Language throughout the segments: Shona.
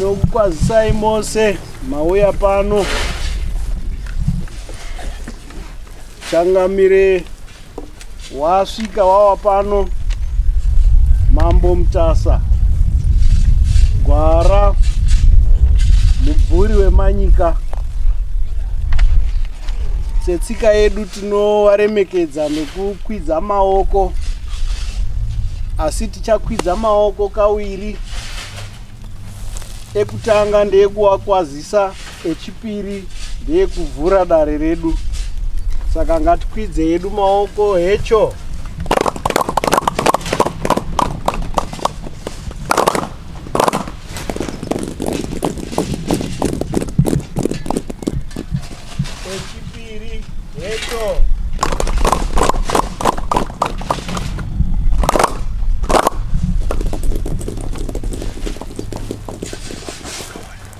Ndinokukwazisai mose mauya pano Changamire wasvika wawa pano Mambo Mutasa Gwara mubvuri wemanyika. Setsika yedu tinovaremekedza nekukwidza maoko, asi tichakwidza maoko kawiri. Ekutanga ndeyekuvakwazisa, echipiri ndeyekuvhura dare redu. Saka ngatikwidze yedu maoko hecho. Echipiri hecho.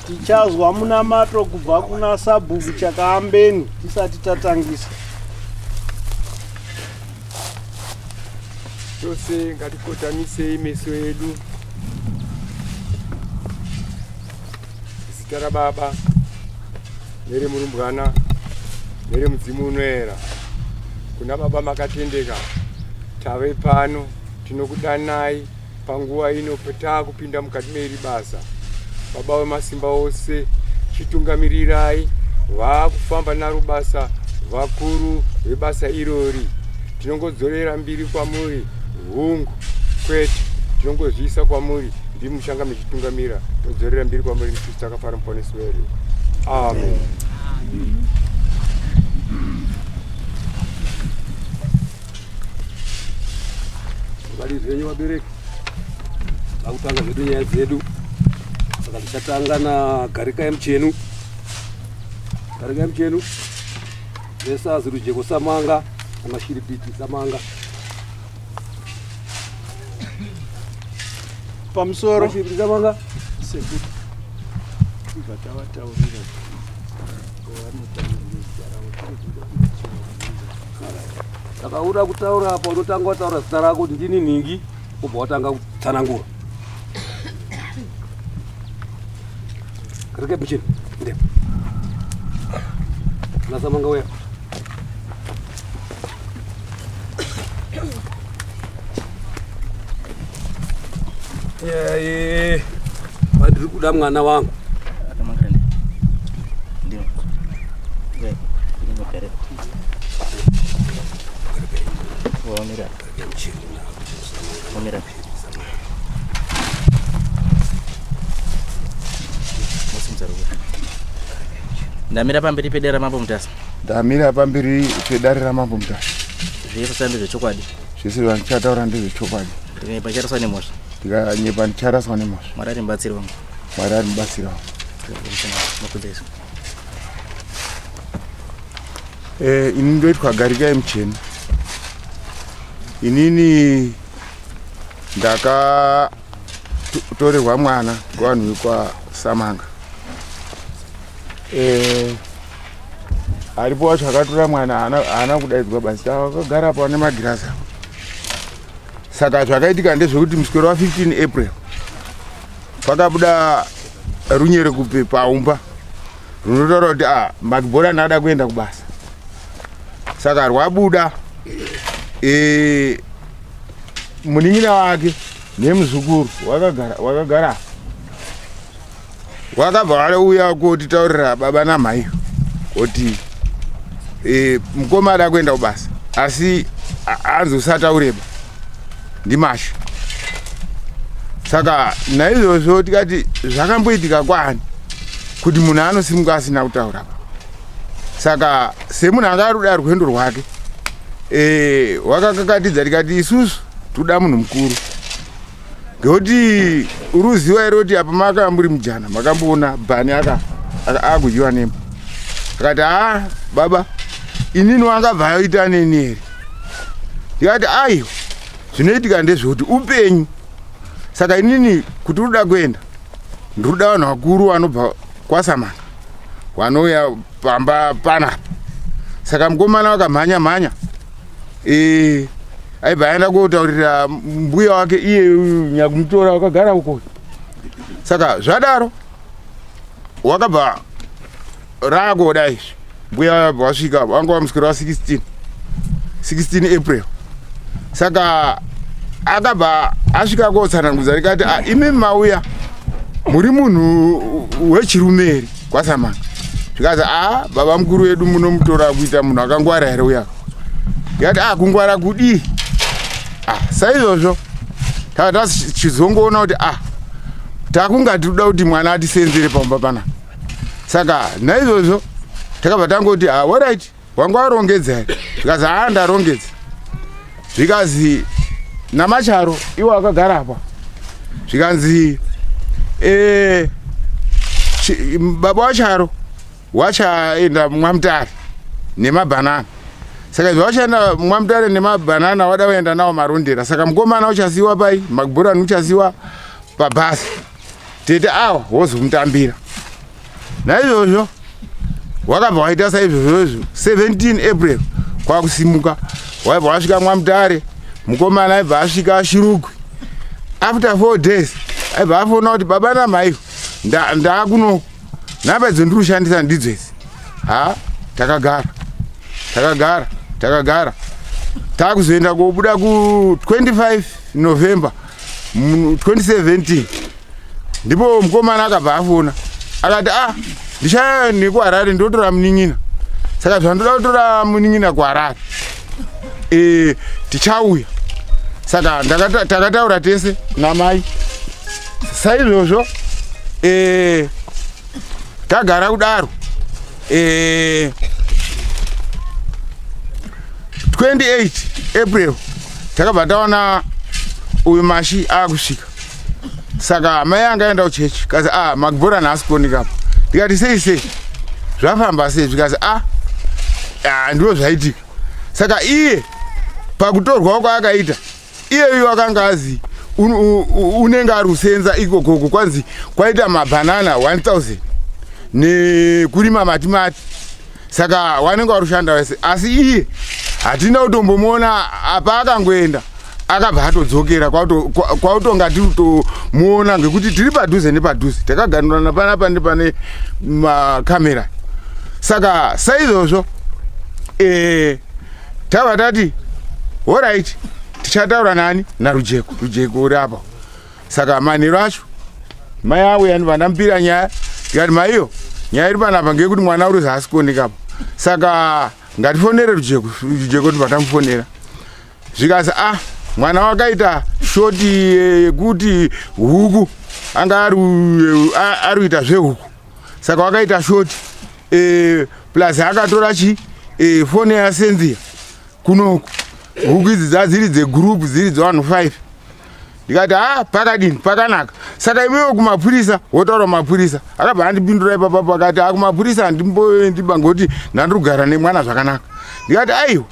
Tichazwa munamato kubva kuna sabhuku chakaambeni tisati tatangisa. Tose ngatikotamise meso edu. Zita ra Baba nere murumbwana nere mudzimu unoera. Kuna Baba makatendeka, tave pano tinokudanai panguva ino patakupinda mukati meri basa. Baba wemasimba ose, chitungamirirai vakufamba naro basa vakuru vebasa irori. Tinongodzorera mbiri kwamuri hungu kwete, tinongozviisa kwamuri ndimi mushanga mechitungamira. Todzorera mbiri kwamuri Kristu takafara muponesi wedu. Amen. Ngali zvenyu vabereki, takutanga zvedu nyaya dzedu. Saka tichatanga na Garika Muchenu. Garika Muchenu nesazi rujeko samanga namashiripiti samanga. Pamusoro mashiripiti samanga sekuti vatavataurira takauda kutaura apa unotanga wataura zita rako kuti ndini Ningi, ubva watanga kutsanangura. Garika Muchenu ndep nasamanga weya vandiri kuda mwana wangu. Ndamira pamberi pedera Mambo Mutasa. Ndamira pamberi pedare raMambo Mutasa. Zvese ndezvechokwadi. Zvese vandichataura ndezvechokwadi. Ndinepacharaswa nemhosva. Ndikanyepa ndicharaswa nemhosva. Mwari arimubatsira wangu. Mwari arimubatsira wangu. Ini ndoitwa Garika Muchenu. Inini ndakatorerwa mwana kuvanhu vekwa Samanga. Aripo wacho akatora mwana haana kudaidzwa basi akagara pa nemagirazi. Saka zvakaitika ndezvekuti muswero wa15 April pakabuda runyere kubve paumba runotaura kuti Makibhora nada kuenda kubasa. Saka rwabuda munin'ina wake nemuzukuru wakagara wakabva varauya kotitaurira baba namai kuti mukoma ada kuenda kubasa asi anzosataureba ndimasha. Saka naizvozvo tikati zvakamboitika kwani kuti munhu anosimuka asina kutaura. Saka semunhu anga aruda rwendo rwake wakakakatidza tikati isusu toda munhu mukuru, ngekuti uruziva ere kuti apa makanga muri mujana makamboona bhani akudyiwa nemba. Akati baba inini wangabva aita neni ere. Tikati aiwa zvinoitika ndezvekuti upenyu. Saka inini kuti uruda kuenda ndiruda vanhu vakuru vanobva kwaSamanga vanouya pamba panapa. Saka mukomana wakamhanya aibva aenda kotaurira mbuya wake iye nyakumutora wakagara uko. Saka zvadaro wakabva rako dai mbuya wasvika wanga wamusikira wa 16 April. Saka akabva asvika kotsanangudza rikati imi mauya muri munhu wechirumeri kwasamanga. Zvikazi baba mukuru wedu munomutora kuita munhu akangwara here uya. Ndikati kungwara kudi. Saizvozvo tava tichizongoona kuti takunga tinoda kuti mwana atisenzere pamba panapa. Saka naizvozvo takabva tangoti alright wanga warongedza here. Zvikazi ndarongedza. Zvikazi namacharo iwo akagara apa. Zvikanzi baba wacharo wachaenda Mwamutare nemabhanana. Saka zvachaenda Mwamutare nemabhanana wada kuenda nawo marondera. Saka mukomana uchasiwa pai, Magburani uchasiwa pabhasi. Tete wozomutambira. Naizvozvo wakabva waita saizvozvo 17 April kwakusimuka. Waibva wasvika Mwamutare, mukomana aibva asvika Shirugwi. After 4 days aibva afona kuti baba namai ndakuno napedzo ndiri kushandisa ndidzo idzi. Takagara takuzoenda kobuda ku 25 November 2017 ndipo mukomana akabva afona akati ndichaya nekuHarare ndotora munin'ina. Saka zvandoda kutora munin'ina kuHarare tichauya. Saka takataura tese namai. Saizvozvo tagara kudaro 28 April takabva taona uyu Mashi akusvika. Saka mai anga aenda kuchechi kazi Magburani asikuoneka apa. Ndikati sei zvafamba sei. Zvikazi ndiro zvaitika. Saka iye pakutorwa kwaakaita iyeyo akanga azi unenge ari kusenza ikoko kwanzi kwaita mabhanana 1000 nekurima matimati. Saka wanenge wari kushanda wese. Asi iye hatina kutombomuona apa akangoenda akabva atodzokera kwautonga tiri kutomuona ngekuti tiri padhuze nepadhuze takaganurana panapa ndipane makamera. Saka saizvozvo tava tati alright tichataura nani naRujeko. Rujeko uri apa. Saka manheru acho mai auya ndipandamupira nyaya ndikati maiyo nyaya iri panapa ngekuti mwana uri zasi kuoneka apa. Saka ngatifonere Rujeko ndipatamufonera. Zvikazi mwana wakaita shoti yekuti huku anga ari kuita zvehuku. Saka wakaita shoti plus akatora foni yasenzia kunoku. Huku idzi dzadziri dzegroup dziri dzavanhu 5. Ndikati pakadini pakanaka. Saka iwewe kumapurisa wotaura mapurisa. Akabva andipindura ipapo akati kumapurisa ndimboendiba ngoti ndandiri kugara nemwana zvakanaka. Ndikati aiwa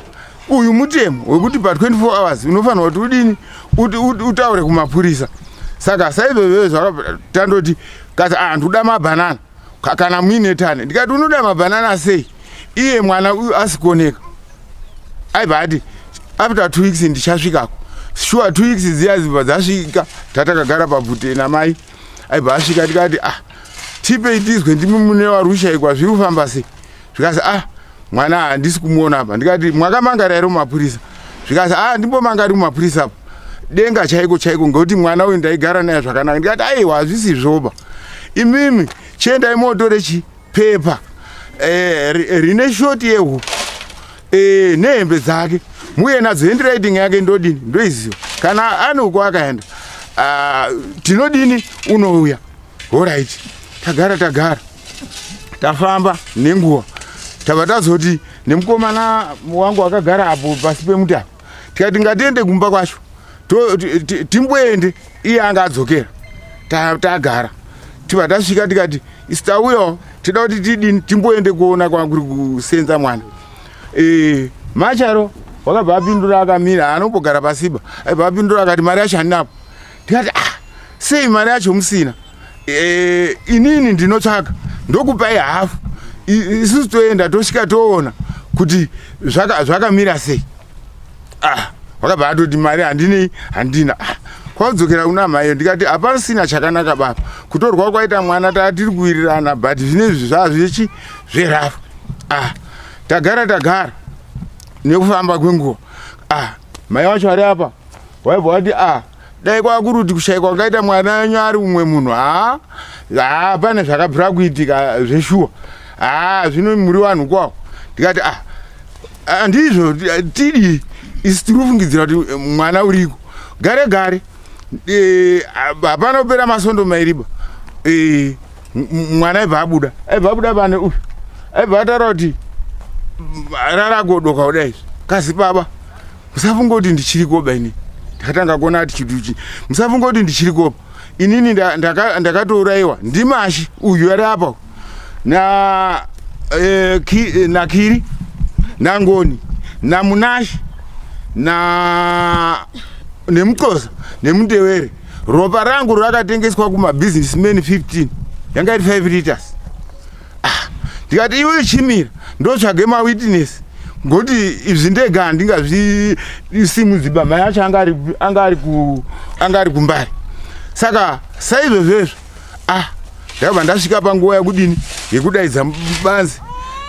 uyu mutemo wekuti pa 24 hours unofanira kuti udini utaure kumapurisa. Saka saizvozvo zvakatandoti kazi ndoda mabhanana kana muine tane. Ndikati unoda mabhanana sei iye mwana uyu asikuoneka. Aibva ati after 2 weeks ndichasvikako. Sure 2 weeks dziya dzibva dzasvika tatakagara pabvute namai. Aibva asvika tikati tipei tizwe ndimi mune warushaikwa zviri kufamba sei. Zvikazi mwana handisi kumuona apa. Ndikati mwakamangara here mumapurisa. Zvikazi ndimbomangari mumapurisa apa denga chaiko ngekuti mwana uyu ndaigara naye zvakanaka. Ndikati aiwa hazvisizvoba imimi chiendai motore chipepa rine shoti yehuku nehembe dzake muye nadzo handwriting yake ndodini ndoiziva kana ane uko akaenda tinodini unouya. Alright tagara tafamba nenguva tabva tazoti nemukomana wangu akagara apo pasi pemutapa. Tikati ngatiende kumba kwacho timboende iye anga adzokera. Tagara tibva tasvika tikati isitauyawo tida kuti tidini timboende kuona kwakuri kusenza mwana. Macharo wakabva apindura akamira anombogara pasiba. Aibva apindura akati mari yacho handinapo. Tikati sei mari yacho musina. Inini ndinotsvaka ndokupai hafu. Isusu toenda tosvika toona kuti zvakamira sei. Wakabva atoti mari handina. kwadzokera kuna mai ndikati hapasina chakanaka baba kutorwa kwaita mwana tiri kuwirirana but zvinezvi zvazvichi zverafu tagara nekufamba kwenguva mai wacho ari apa waibva wati dai kwakuruti kushayikwa kwakaita mwana wenyu ari umwe munhu pane zvakabvira kuitika zveshuwa zvino muri vanhu kwawo ndikati handizvo tiri isi tiri kufungidzira kuti mwana uriko gare hapana kupera masondo mairiba mwana aibva abuda pane uyu aibva ataura kuti raragodoka kudai kazi baba musafunga kuti ndichirikoba ini ndakatanga kuona kuti chiduchi musafunga kuti ndichirikoba inini ndakatourayiwa ndimashi uyu ari apa nakiri nangoni namunashi nemuxhosa nemundewere ropa rangu rakatengeswa kumabusinessmen 15 yanga iri 5 liters ndikati iwe chimira ndotsvage mawitness ngoti izvi ndega handingazvisimudziba mai acho anga ari kumbari saka saizvozvezvo ndabva ndasvika panguva yekudini yekudaidza banzi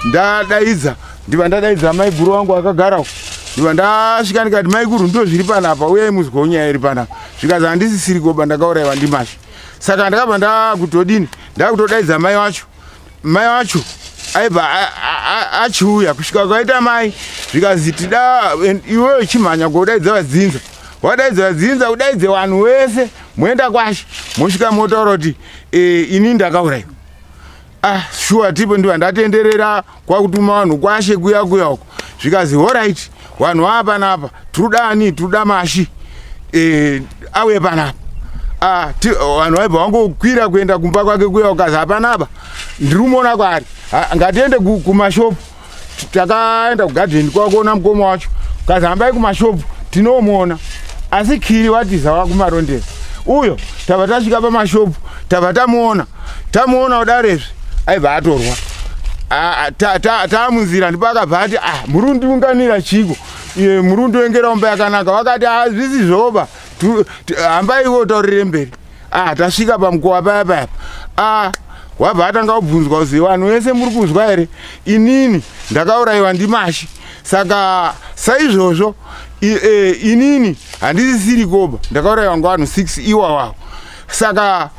ndadaidza ndiva ndadaidza mai guru wangu akagarawo ndiva ndasvika ndikati mai guru ndo zviri panapa uyai muzwawo nyaya iri panapa zvikazi handisisiri koba ndakaurayiwa ndimashi saka ndakabva ndakutodini ndakutodaidza mai wacho aibva achiuya kusvika kwaita mai zvikazi tida iwewe chimhanya kudaidza vadzinza wadaidza vadzinza udaidze vanhu vese moenda kwashe mosvika motaura kuti ini ndakaurayiwa shuwa tipo ndiva ndatenderera kwakutuma vanhu kwashe kuya uko zvikazi alright vanhu vaa panapa tiruda mashi auye panapa vanhu vaibva vangokwira kuenda kumba kwake kuya ukazi hapanapa ndiri kumuona kwaari ngatiende kumashopu takaenda kugadheni kwakuona mukoma wacho kazi hambai kumashopu tinomuona asi kiri watiza wakumarondera uyo tabva tasvika pamashopu tabva tamuona udarezve aibva atorwa tamunzira ndipo akabva ati muri kundiunganira chiko muri kundiwengera umba yakanaka wakati zvisi zvoba hambai wotaurire mberi tasvika pamukova paya wabva atanga kubvunzwa kuzi vanhu vese muri kuzwa here inini ndakaurayiwa ndimashi saka saizvozvo inini handisisiri koba ndakaurayiwa ngavanhu 6 iwawawo saka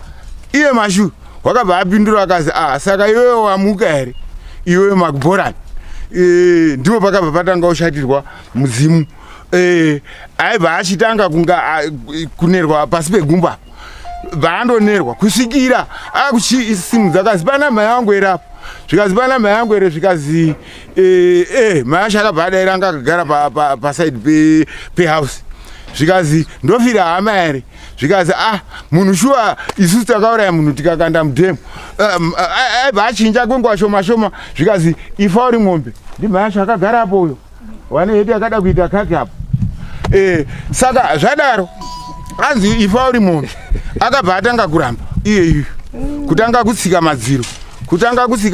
iye mashu wakabva apindura akazi saka iwewe wamuka here iwewe makborani ndipo pakabva patanga ushatirwa mudzimu aibva achitanga kunga kunerwa pasi pegumba vaandonerwa kusvikira akuchisimudza akazi pana mai vangu ere apo zvikazi pana mai vangu ere zvikazi mai acho akabva adaira anga akagara pasaidi pehouse zvikazi ndofira hama here zvikazi munhu shuwa isusu takauraya munhu tikakanda mudhemu aibva achinja kwenguva shoma zvikazi ifa uri mombe ndimai acho akagara apo uyo wane heti akada kuita kake apo saka zvadaro anzi ifa uri mombe akabva atanga kuramba iyeyu kutanga kutsika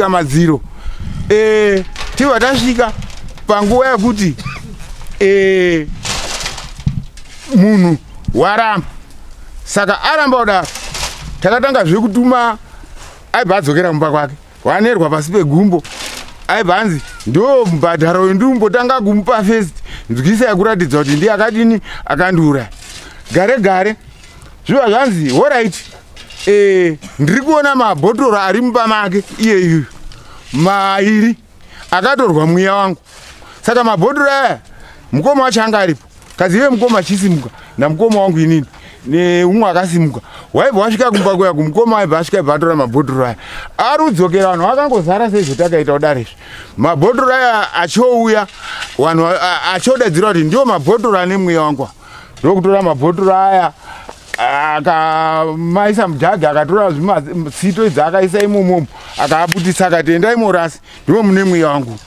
madziro tibva tasvika panguva yekuti munhu waramba saka aramba kudaro takatanga zvekutuma aibva adzokera kumba kwake wanerwa pasi pegumbo aibva anzi ndo mubhadharo wendimbotanga kumupa first nzwisa yakuratidza kuti ndiye akadini akandiuraya gare zviva zvanzi alright ndiri kuona mabhotoro ari mumba make iyeyu mairi akatorwa mweya wangu saka mabhotoro aya mukoma wacho anga aripo kazi iye mukoma achisimuka namukoma wangu inini neumwe akasimuka waibva wasvika kumba kuya kumukoma aibva asvika aibva atora mabhotoro aya ari kudzokera vanhu vakangozara seizvotakaita kudarezvi mabhotoro aya achouya vanhu achodadzira kuti ndiwo mabhotoro ane mweya wangu ndokutora mabhotoro aya akamaisa mujagi akatora zvimasito idzi akaisa imomomo akaabutisa akati endai morasi ndimo mune mweya wangu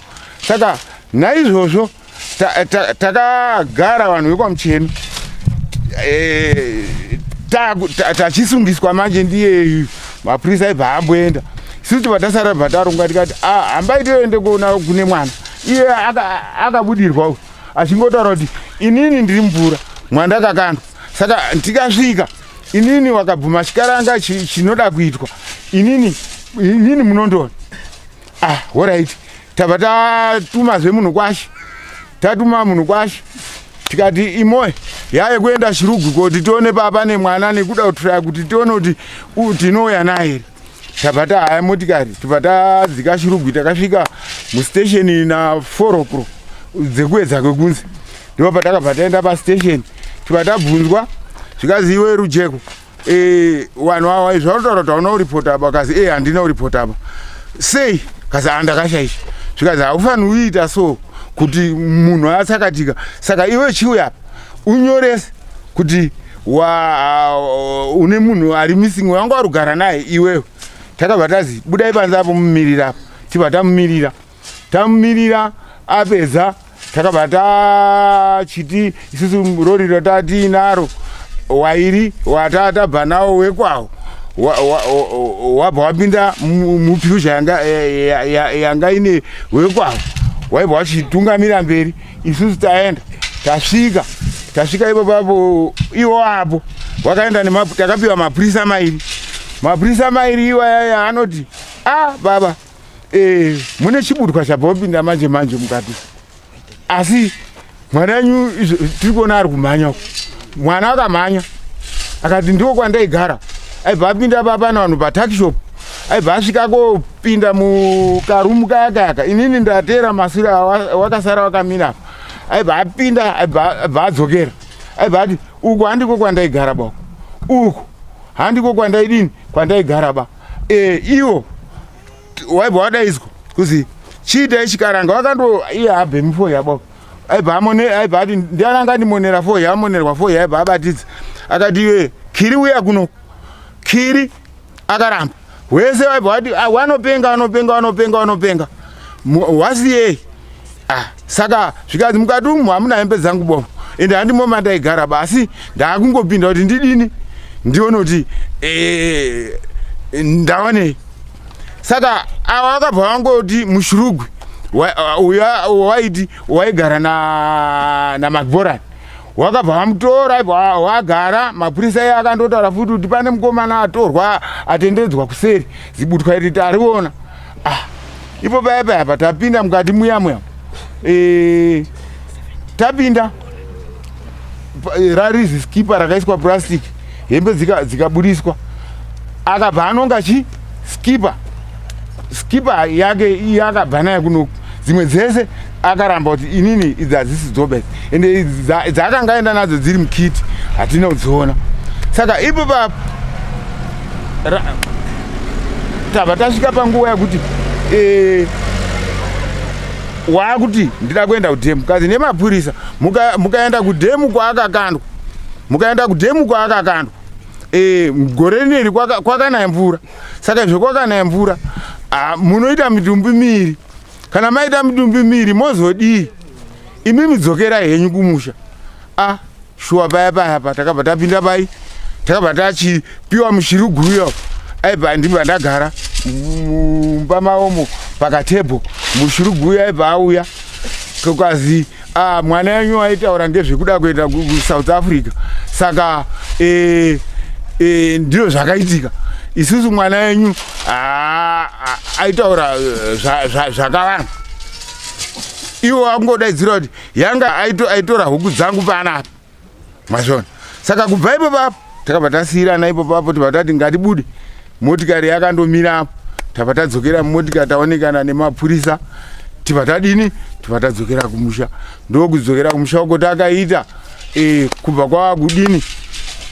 saka naizvozvo takagara vanhu vekwamucheno tachisungiswa manje ndiye mapurisa aibva amboenda isusu tibva tasara bva taronga tikati hambai toende kuona kune mwana iye akabudirwa achingotaura kuti inini ndiri mvura mwandakakandwa Saka tikasvika inini wakabvuma chikaranga chinoda kuitwa inini munondona. Alright, tabva tatumazve munhu kwashi, tatuma munhu kwashi tikati imoye yaye kuenda Shirugwi kuti tione baba nemwana nekuda kutraya kuti tione kuti tinouya naye here. Tabva tahaya motikari tibva tadzika Shirugwi takasvika mustation na 4 o'clock dzekuedza kwekunze. Ndipo patakabva taenda pastation tibva tabvunzwa zvikazi iwe Rujeko wanhu wawa zvaunotaura kuti hauna kuripota apa. Kazi handina kuripota apa. Sei? Kazi handakashaisha. Zvikazi haufaniri kuita so kuti munhu atsakatika. Saka iwe chiuya apa unyorese kuti une munhu ari missing wanga warugara naye iwewe. Takabva tazi budai panze apo mumirira apo. Tibva tamumirira apedza takabva tachiti isusu rori rotati naro wairi watatabva nawo wekwawo wabva wapinda mupyuzha yanga ine wekwawo waibva wachitungamira mberi. Isusu taenda tasvika ipo papo iwo apo wakaenda takapiwa mapurisa mairi iwaya anoti baba mune chibutwa chabva kupinda manje mukati, asi mwana wenyu tiri kuona ari kumhanya. Mwana akamhanya akati ndiko kwandaigara. Aibva apinda papa navanhu patakishop, aibva asvika kopinda mukarumu kayakayaka. Inini ndatera mashure wakasara wakamira. Aibva apinda aibva adzokera. Aibva ati uku handiko kwandaigara ba, uku handiko kwandaigara ba. Iwo waibva wadaizwa kuzi chiitai chikaranga wakando iye abve mufoya ba. Aibva ati ndiani angandimonera foya, amonerwa foya. Aibva abatidza akati iwe Kiri uya kuno. Kiri akaramba wese waibva wati wanopenga wasiyei. Saka zvikazi mukati umu hamuna hembe dzangu bomo ende handimo mandaigara basi ndakungopinda kuti ndidini ndione kuti ndaonei. Saka ava vakabva vangoti muShirugwi waiti waigara naMcBoran wakabva vamutora wagara. Mapurisa iye akandotaura futi kuti pane mukomana atorwa atendedzwa kuseri zibutwa iri tariona. Ipo payapa tapinda mukati muya tapinda rarizi skipa rakaiswa plastic hembe dzikabudiswa. Akabva anonga skipa yake yakabva naye kuno dzimwe dzese akaramba kuti inini idzi hadzisi dzobesi ende dzakanga aenda nadzo dziri mukiti hatina kudziona. Saka ipo papo tabva tasvika panguva yakuti wakuti ndida kuenda kudhemu. Kazi nemapurisa mukaenda kudhemu kwaakakandwa gore rineri kwakanaya mvura. Saka izvo kwakanaya mvura munoita mitumbi miri. Kana maita mitumbi miri mozodii? Imi dzokera henyu kumusha. Shuwa payapa takabva tapinda pai takabva tachipiwa muShirugwi. Aibva ndibva ndagara mumba maomo pakatebho. muShirugwi aibva auya kukazi mwana wenyu aitaura ngezvekuda kuenda kuSouth Africa. Saka ndiro zvakaitika. Isusu mwana wenyu aitaura zvakawanda. Iwo angodaidzira kuti yanga aitora huku dzangu panapa mazvona. Saka kubva ipo papo takabva tasiyirana ipo papo tibva tati ngatibude. Motikari yakandomira apo tabva tadzokera mumotikari taonekana nemapurisa tibva tadini tibva tadzokera kumusha. Ndokudzokera kumusha uko takaita kubva kwakudini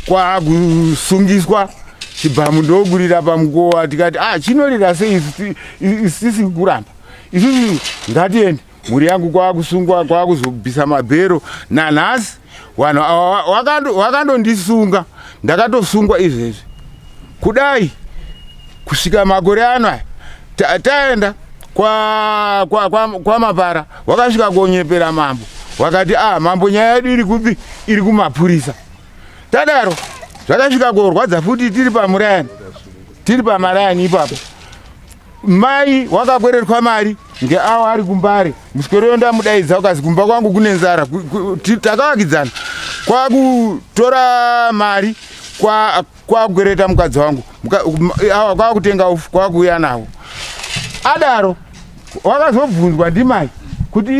kwakusungiswa chibhamu ndokurira pamukowa tikati chinorira sei isisi kuramba isusu ngatiende. Mhuri yangu kwakusungwa kwakuzobvisa mabhero nanhasi vanhu wakandondisunga ndakatosungwa izvezvi kudai kusvika makore ano aya taenda kwa Mapara wakasvika konyepera mambo wakati mambo nyaya yedu iri kupi iri kumapurisa. Tadaro zvakasvika korwadza futi tiri pamarayani ipapo. Mai wakakwererwa mari ngeawo ari kumbare muswero ndamudaidza ukazi kumba kwangu kune nzara takavakidzana kwakutora mari kwakugwereta mukadzi wangu kwakutenga ufu kwakuuya nawo. Adaro wakazobvunzwa ndimai kuti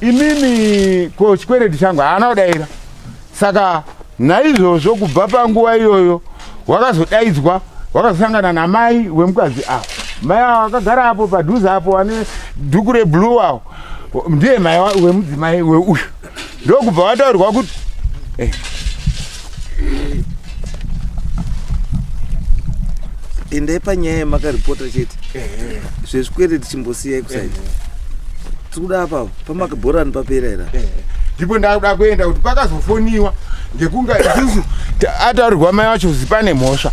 imimi ko chikwereti changu haana kudaira. Saka naizvozvo kubva panguva iyoyo wakazodaidzwa wakazosangana namai wemukadzi apo. Mai akagara apo padhuze apo ane dhuku reblue awo ndiye mai wemudzimai weuyu. Ndokubva wataurirwa kuti endai panyaya yemakaripota chete zvezvikwereti chimbosiyai kusaidi tikuda apapo pamakabhorani papera era ndipo ndakuda kuenda kuti pakazofoniwa ngekunga isusu ataurirwa mai wacho kuzi pane mhosva.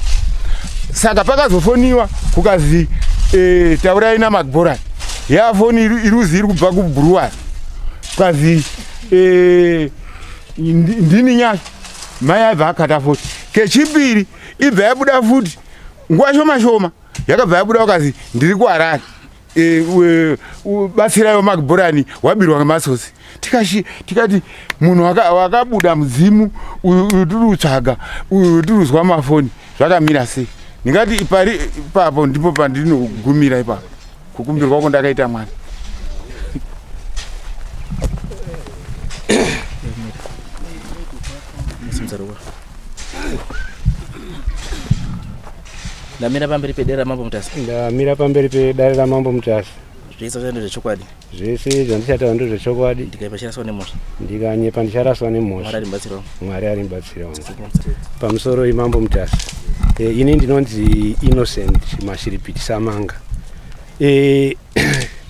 Saka pakazofoniwa kukazi taurai namakbhorani yafoni iruzi iri kubva kubhuruwari kukazi ndini nyasha. Mai aibva akata futi. Kechipiri ibva yabuda futi nguva shoma shoma yakabva yabuda ukazi ndiri kuHarare batsiraiwo makbhorani wabirwa ngemasosi. Tikati munhu wakabuda mudzimu uyu tiri kutsvaga uyu tiri kuzwa mafoni zvakamira sei. Ndingati ipapo ndipo pandinogumira ipapo kukumbirwa kwako ndakaita mwana. Ndamira pamberi pedera mambo mutasi. Ndamira pamberi pedare ramambo mutasi. Zvese zvando zvechokwadi. Zvese zvandichataura ndo zvechokwadi. Ndikaimbachiraswa nemhosva. Ndikanyepa ndicharaswa nemhosva. Mwari arimbatsira wangu. Pamusoro imambo mutasi. Ini ndinonzi Innocent Mashiripiti Samanga.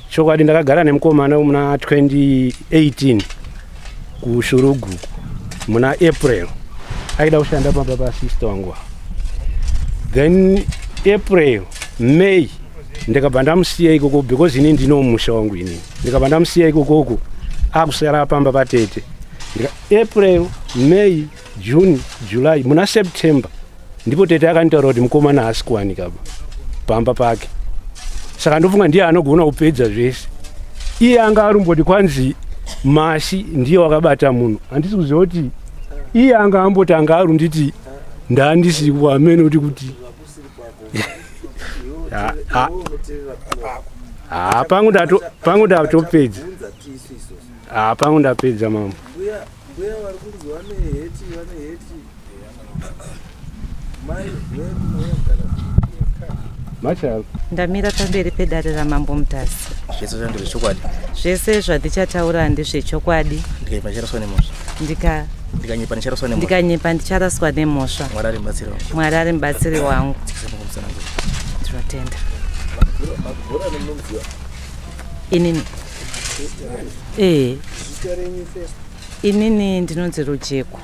Chokwadi ndakagara nemukomana muna 2018 kuShurugu muna April. Aida kushanda pamba pasister wangu. Then April, May, ndikabva ndamusiya ikoko because ini ndino musha wangu ini. Ndikabva ndamusiya ikoko akusara pamba patete. April, May, June, July, muna September ndipo tete akanitaura kuti mukomana haasi kuwanika pamba pake. Saka ndofunga ndiye anogona kupedza zvese. Iye anga arumboti kwanzi Mashi ndiye wakabata munhu. Handisi kuziva kuti iye anga amboti anga arunditi ndandisi kuamene kuti pangu ndatopedza. Pangu ndapedza mama. Machalo ndamira pamberi pedare ramambo mutasi. Zvese zvando zvechokwadi. Zvese zvandichataura ndezvechokwadi. Ndikaimbachiraswa nemhosva. Ndikanyepa ndicharaswa nemhosva. Mwari ari mubatsiri wangu. Tinotenda. Inini inini ndinonzi Rujeko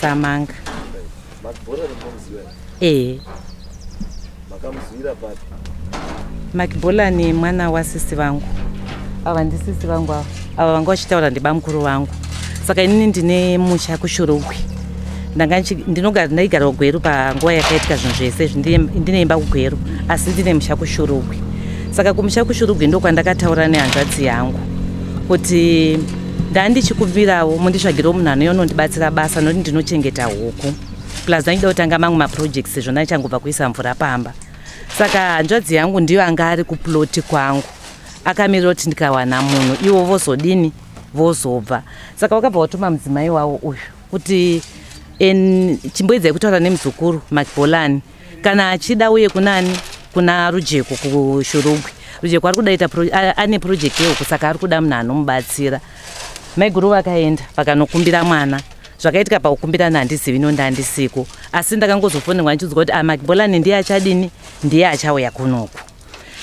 Samanga. Makibhola ni mwana wasisi vangu. Ava ndisisi vangu ava vanga vachitaura ndibamukuru vangu. Saka inini ndine musha kuShurugwi. Ndaigara kuGweru panguva yakaitika zvinhu zvese ndineimba kuGweru asi ndine musha kuShurugwi. Saka kumusha kuShurugwi ndokwandakataura nehanzvadzi yangu kuti ndandichikumbirawo munditsvagirawo munhu anondibatsira basa nokuti ndinochengeta huku plus ndachida kutanga mamwe maprojects zvona ichangobva kuisa mvura pamba. Saka hanzvadzi yangu ndiyo anga ari kuploti kwangu akamirira kuti ndikawana munhu ivo vozodini vozobva. Saka wakabva watuma mudzimai wavo uyu kuti chimboedzai kutaura nemuzukuru Makibholani kana achida uye kunani kuna Rujeko kuShurugwi. Rujeko ari kudaita ane project yehuku saka ari kuda munhu anomubatsira. Maiguru vakaenda vakanokumbira mwana. Zvakaitika paukumbira nandizivi nondandisiko asi ndakangozofonera ndichiudzwa kuti Makibholani ndiye achadini ndiye achauya kunoku.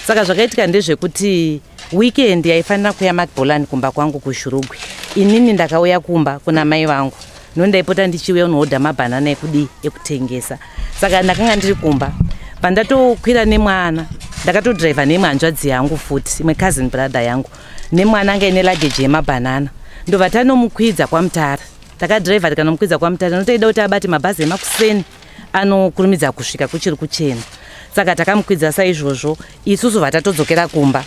Saka zvakaitika ndezvekuti weekend yaifanira kuya Makibholani kumba kwangu kuShurugwi. Inini ndakauya kumba kuna mai vangu. Nondaipota ndichiuya unohodha mabhanana ekutengesa. Saka ndakanga ndiri kumba. Pandatokwira nemwana ndakatodriva nemwe hanzvadzi yangu futi imwe cousin brother yangu nemwana anga ine luggage yemabhanana. Ndobva tanomukwidza kwaMutara. Takadriva tikanomukwidza kwaMutara notaida kuti abate mabhazi emakuseni anokurumidza kusvika kuchiri kuchena. Saka takamukwidza saizvozvo isusu vatatodzokera kumba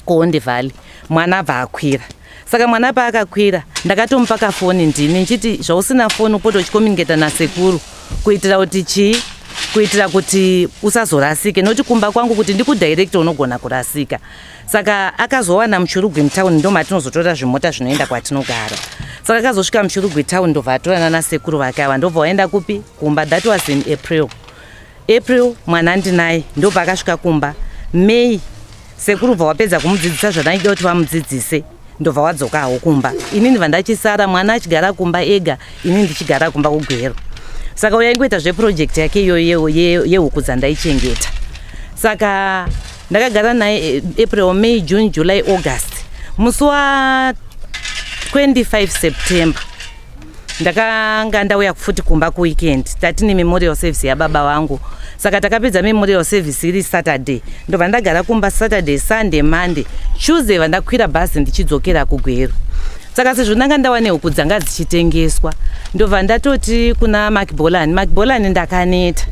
kuHonde Valley. Mwana abva akwira. Saka mwana paakakwira ndakatomupa kafoni ndini nchiti zvausina foni upoto uchikomuniketa nasekuru kuitira kuti chii kuitira kuti usazorasike noti kumba kwangu kuti ndikudirector unogona kurasika. Saka akazowana Muchurugwi mtown ndo matinozotora zvimota zvinoenda kwatinogara. Saka akazosvika Muchurugwi town ndobva atorana nasekuru vake ava ndobva waenda kupi kumba. That was in April mwana ndinaye ndobva akasvika kumba. May sekuru bva wapedza kumudzidzisa zvadaida kuti vamudzidzise ndobva wadzokawo kumba. Inini ndibva ndachisara mwana achigara kumba ega, inini ndichigara kumba kuGwero. Saka uyaingoita zveproject yake iyoyo yehuku dzandaichengeta. Saka ndakagara naye April, May, June, July, August. Musi wa 25 September ndakanga ndauya futi kumba kuweekend. Tatine memorial service yababa vangu. Saka takapedza memorial service iri Saturday. Ndobva ndagara kumba Saturday, Sunday, Monday. Tuesday vandakwira bhazi ndichidzokera kuGwero. Saka sezvo ndanga ndawane huku dzanga dzichitengeswa ndobva ndatoti kuna Macbolani ndakaneta.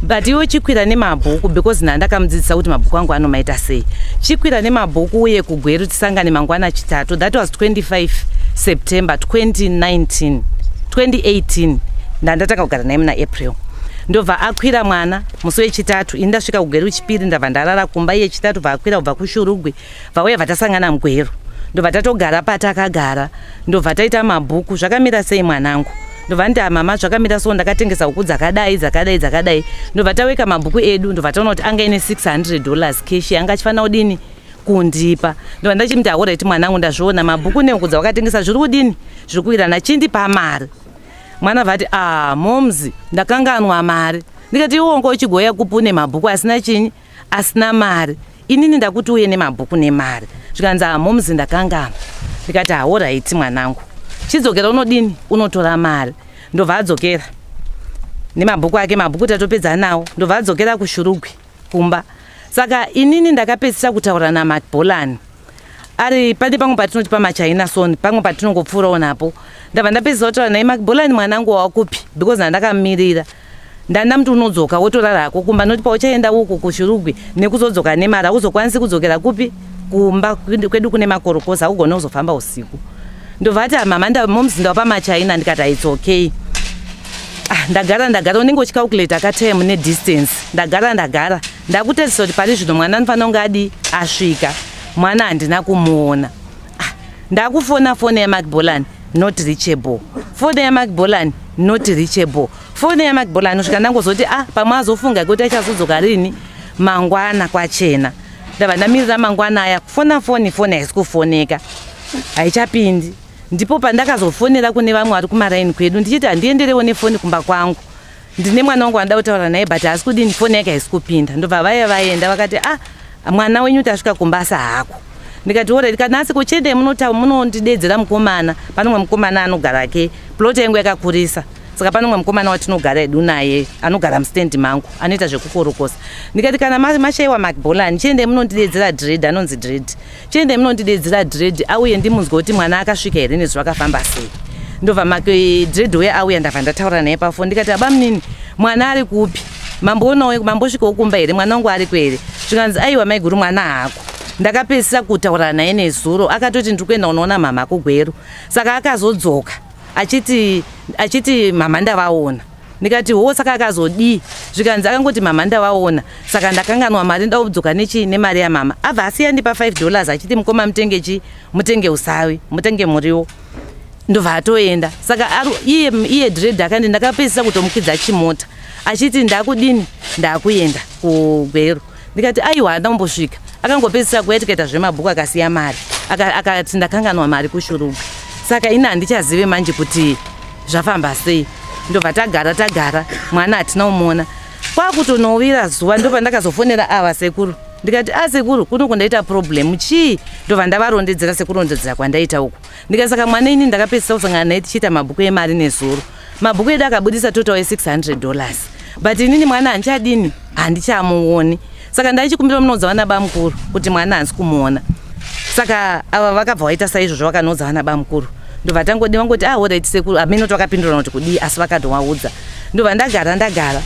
But iwe chikwira nemabhuku because ndandakamudzidzisa kuti mabhuku angu anomaita sei. Chikwira nemabhuku uye kuGwero tisangane mangwana chitatu. That was 25 September 2018. Ndandataka kugara naye muna April. Ndobva akwira mwana musi wechitatu ini ndasvika kuGwero chipiri ndabva ndarara kumba iye chitatu vakwira kubva kuShurugwi vauya vatasangana muGwero. Ndobva tatogara patakagara ndobva taita mabhuku zvakamira sei mwanangu. Ndobva nditi mama zvakamira so ndakatengesa huku dzakadai. Ndobva taweka mabhuku edu ndobva taona kuti anga ine $600 cash anga chifanira kudini kundipa. Ndobva ndachimuti alright mwanangu ndazviona mabhuku nehuku dzawakatengesa zviri kudini zviri kuirana chindipa mari. Mwana vati moms ndakanganwa mari. Ndikati iwongo uchigoya kupune mabhuku asina chinyi asina mari. Inini ndakuti uye nemabhuku nemari. Zvikanzi moms ndakanganwa. Ndikati alright mwanangu. Chidzokera unodini unotora mari. Ndobva adzokera nemabhuku ake, mabhuku tatopedza nawo. Ndobva adzokera kuShurugwi kumba. Saka inini ndakapedzisa kutaura naMacbolani ari pane pamwe patinoti pamaChina Son, pamwe patinongopfuurawo napo. Ndabva ndapedzisa kutaura naye Macbolani mwanangu wakupi because ndandakamirira. Ndandamuti unodzoka wotorarako kumba noti pauchaenda uko kuShurugwi nekuzodzoka nemari hauzokwanisi kudzokera kupi kumba kwedu kune makorokosa ugone uzofamba usiku. Ndobva ati mama moms ndapamaChina. Ndikati it's okay. Ndagara unenge uchicalculate akatime nedistance. Ndagara ndakutedzisa kuti pari zvino mwana anofanira kunge adi asvika. Mwana handina kumuona. Ndakufona foni yaMacbolani not reachable. Foni yaMacbolani not reachable. Foni yaMacbolani usvika ndangozoti pamwe azofunga kuti achazodzoka rini mangwana kwachena. Ndabva ndamirira mangwana aya kufona foni haisi kufoneka haichapindi. Ndipo pandakazofonera kune vamwe vari kumaraini kwedu ndichiti handienderewo nefoni kumba kwangu. Ndine mwana wangu wandada kutaura naye but haasi kudini foni yake haisi kupinda. Ndobva vaenda vakati mwana wenyu tasvika kumbasa hako. Ndikati alright kana asi kuchende munondidedzera mukomana. Panomwe mukomana anogara ke plot yangu yakakurisa. Saka panomwe mukomana watinogara edu naye anogara mustendi mangu anoita zvekukorokosa. Ndikati kana mashaiwa Macbolani chiende munondidedzera dread anonzi dread. Chiende munondidedzera dread auye ndimunzwe kuti mwana akasvika here nezvakafamba sei. Ndobva dread uye auya ndabva ndataura naye pafoni. Ndikati abamunini mwana ari kupi? Mambosvikawo kumba here mwana wangu ari kwere? Zvikanzi aiwa maiguru mwana hako. Ndakapedzisa kutaura naye nezuro akatoti ndiri kuenda unoona mama kuGwero. Saka akazodzoka achiti mama ndavaona. Ndikati saka akazodii? Zvikanzi akangoti mama ndavaona. Saka ndakanganwa mari ndakudzoka nemari yamama. Abva asiya ndipa $5 achiti mukoma mutenge usavi mutenge muriwo. Ndobva atoenda. Saka iye dread akandi ndakapedzisa kutomukwidza chimota achiti ndakudini ndakuenda kuGwero. Ndikati aiwa ndambosvika. Akangopedzisa kuetiketa zvemabhuku akasiya mari akati ndakanganwa mari kuShurugwi. Saka ini handichazive manje kuti zvafamba sei. Ndobva tagara mwana hatina kumuona. Kwakutonovira zuva ndobva ndakazofonera ava sekuru. Ndikati sekuru kuno kundaita problem chii? Ndobva ndavarondedzera sekurondedzera kwandaita uku. Ndikati saka mwana ini ndakapedzisa kusangana naye tichiita mabhuku emari nezuro. Mabhuku edu akabudisa total $600. But inini mwana handichadini handichamuoni. Saka ndaichikumbira munodza vana bamukuru kuti mwana hansi kumuona. Saka ava vakabva vaita saizvozvo vakanodza vana bamukuru. Ndobva vangoti alright sekuru amene twakapindura kuti kudii asi vakatovaudza. Ndobva ndagara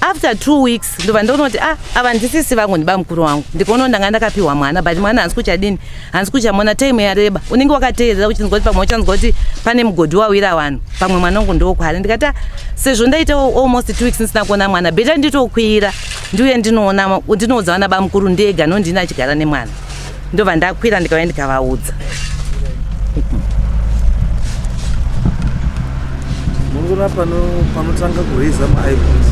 after 2 weeks ndobva ndoona kuti ava ndisisi vangu ndiba mukuru wangu ndikaona ndanga ndakapiwa mwana but mwana hansi kuchadini hansi kuchamona time yareba unenge wakateerera uchinzwa kuti pamwe uchanzwa kuti pane mugodhi wawira vanhu pamwe mwana wangu ndokwari ndikati sezvo ndaita almost 2 weeks ndisina kuona mwana beta nditokwira ndiuye ndinoudza vana bamukuru ndega nondini achigara nemwana ndobva ndakwira ndikauya ndikavaudza. Munogona panotanga kureza ma-eyebrows.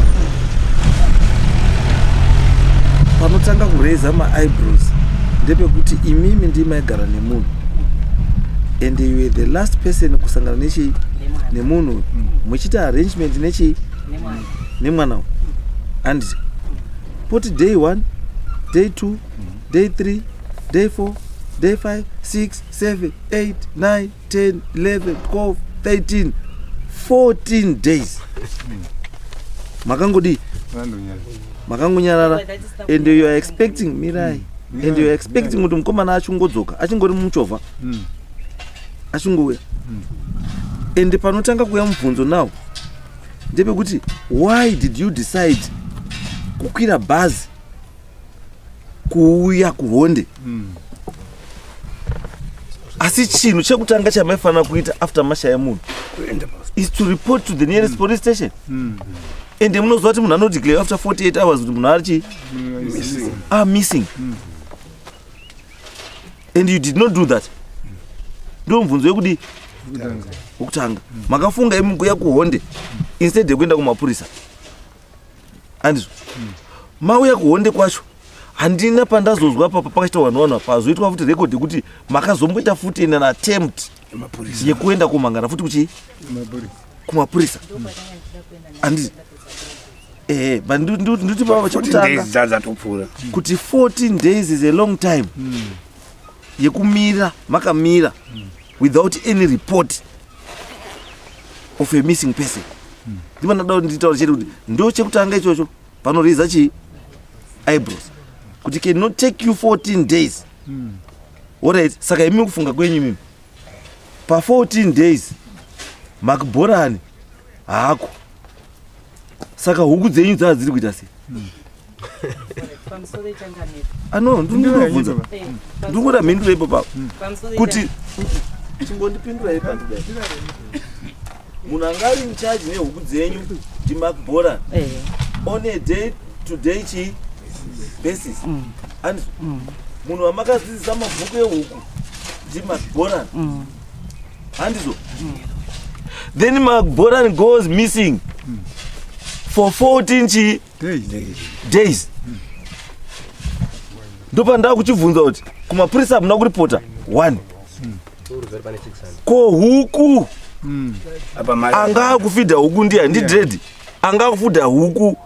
Panotanga kureza ma-eyebrows ndepekuti imimi ndimaigara nemunhu and you were the last person kusangana nemunhu muchita arrangement nemwana and put day 1, day 2, day 3, day 4, day 5, 6, 7, 8, 9, 10, 11, 12, 13, 14 days. Makangodi makangonyarara and you are expecting Mirai and you are expecting kuti mukomana achungodzoka achingori muchovha achingouya and panotanga kuya mubvunzo nawo ndepekuti why did you decide kukwira bhazi kuuya kuHonde asi chinhu chekutanga chamaifanira kuita after mashaya munhu is to report to the nearest police station and munozwa kuti munhu anodeclare after 48 hours kuti munhu ari missing and you did not do that. Ndo mubvunzo wekudi wokutanga makafunga imukuya kuHonde instead yekuenda kumapurisa andizvo mauya kuHonde kwacho handina pandazozwa papa pakachita vanhu pazoitwa futi record yekuti makazomboita futi an attempt yekuenda kumangana futi kuchi kumapurisa andizvo nduti papa chekutanga kuti 14 days is a long time yekumira makamira without any report of a missing person. Ndimanoda nditaura chete kuti ndo chekutanga ichocho panoreza eyebrows kuti cannot take you 14 days. Alright, saka imi kufunga kwenyu mimi pa 14 days makborani hako saka huku dzenyu dzadziri kuita sei? Ano ndinobvunza ndingoda mhinduro ipapo kuti chimbondipindura ipapo munhu anga ari in charge nehuku dzenyu ndimakbora on a day to day basis and munhu wamakadzidzisa mabhuku ehuku ndimakbora handizvo then makbora goes missing for 14 days. Ndopanda kuchibvunza kuti kumapurisa hamuna kuripota 1 ko huku anga kufidha huku ndiani ndidread anga kufidha huku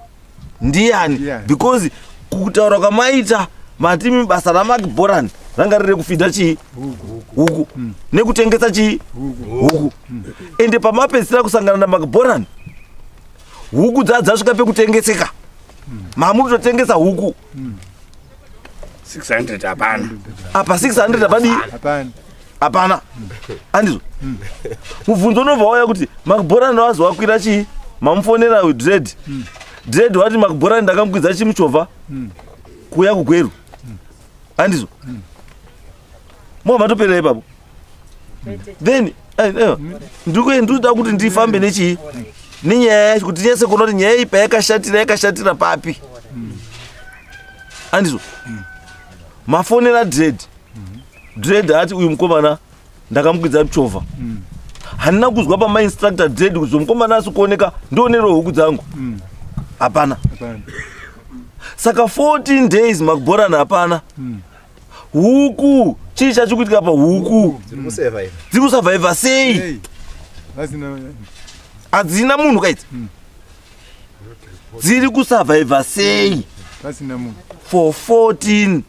ndiani because kutaura kwamaita matimi basa ramakborani ranga riri kufidha huku nekutengesa huku ende pamapedzisira kusangana namakborani huku dzasvika pekutengeseka mamutotengesa huku 600 hapana. Apa 600 hapadi? Hapana. Andizvo. Mubvunzo unobva wauya kuti makborani wazowakwira mamufonera dread. Dread wati makborani ndakamkwidza chimuchovha kuya kugweru. Andizvo. Matopera ipapo. Then ndikuda kuti ndifambe nenyaya kuti nyese kuona kuti nyaya ipa yakashatira papi. Andizvo. Mafonera dread ati uyu mukomana ndakamkwidza muchovha handina kuzwa pamainstructor dread kuti mukomana asi kuoneka ndionero huku dzangu hapana. Saka 14 days makborani hapana. Huku chii chachikuitika pa huku dziri kusurviva sei? Hadzina munhu kaidzi dziri kusurviva sei for 14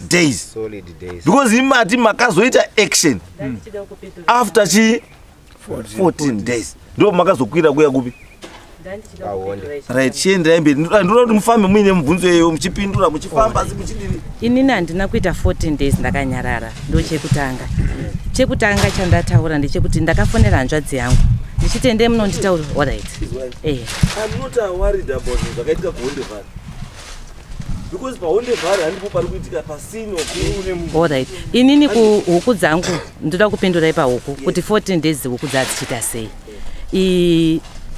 days. Solid days. Because imati makazoita action after 14 days ndo makazokwira kuya kupi right chienderai mberi ndinoda kuti mufambe muine mubvunzo iyoyo muchipindura muchifamba asi muchidini. Inini handina kuita 14 days ndakanyarara. Ndo chekutanga. Chekutanga chandataura ndechekuti ndakafonera hanzvadzi yangu ndichitende munonditaura alright. I'm not worried about zvakaitika kuHondevhare because paHondevhare handipo pari kuitika pasino alright. Inini kuhuku dzangu ndoda kupindurai pahuku kuti 14 days huku dzadzichita sei.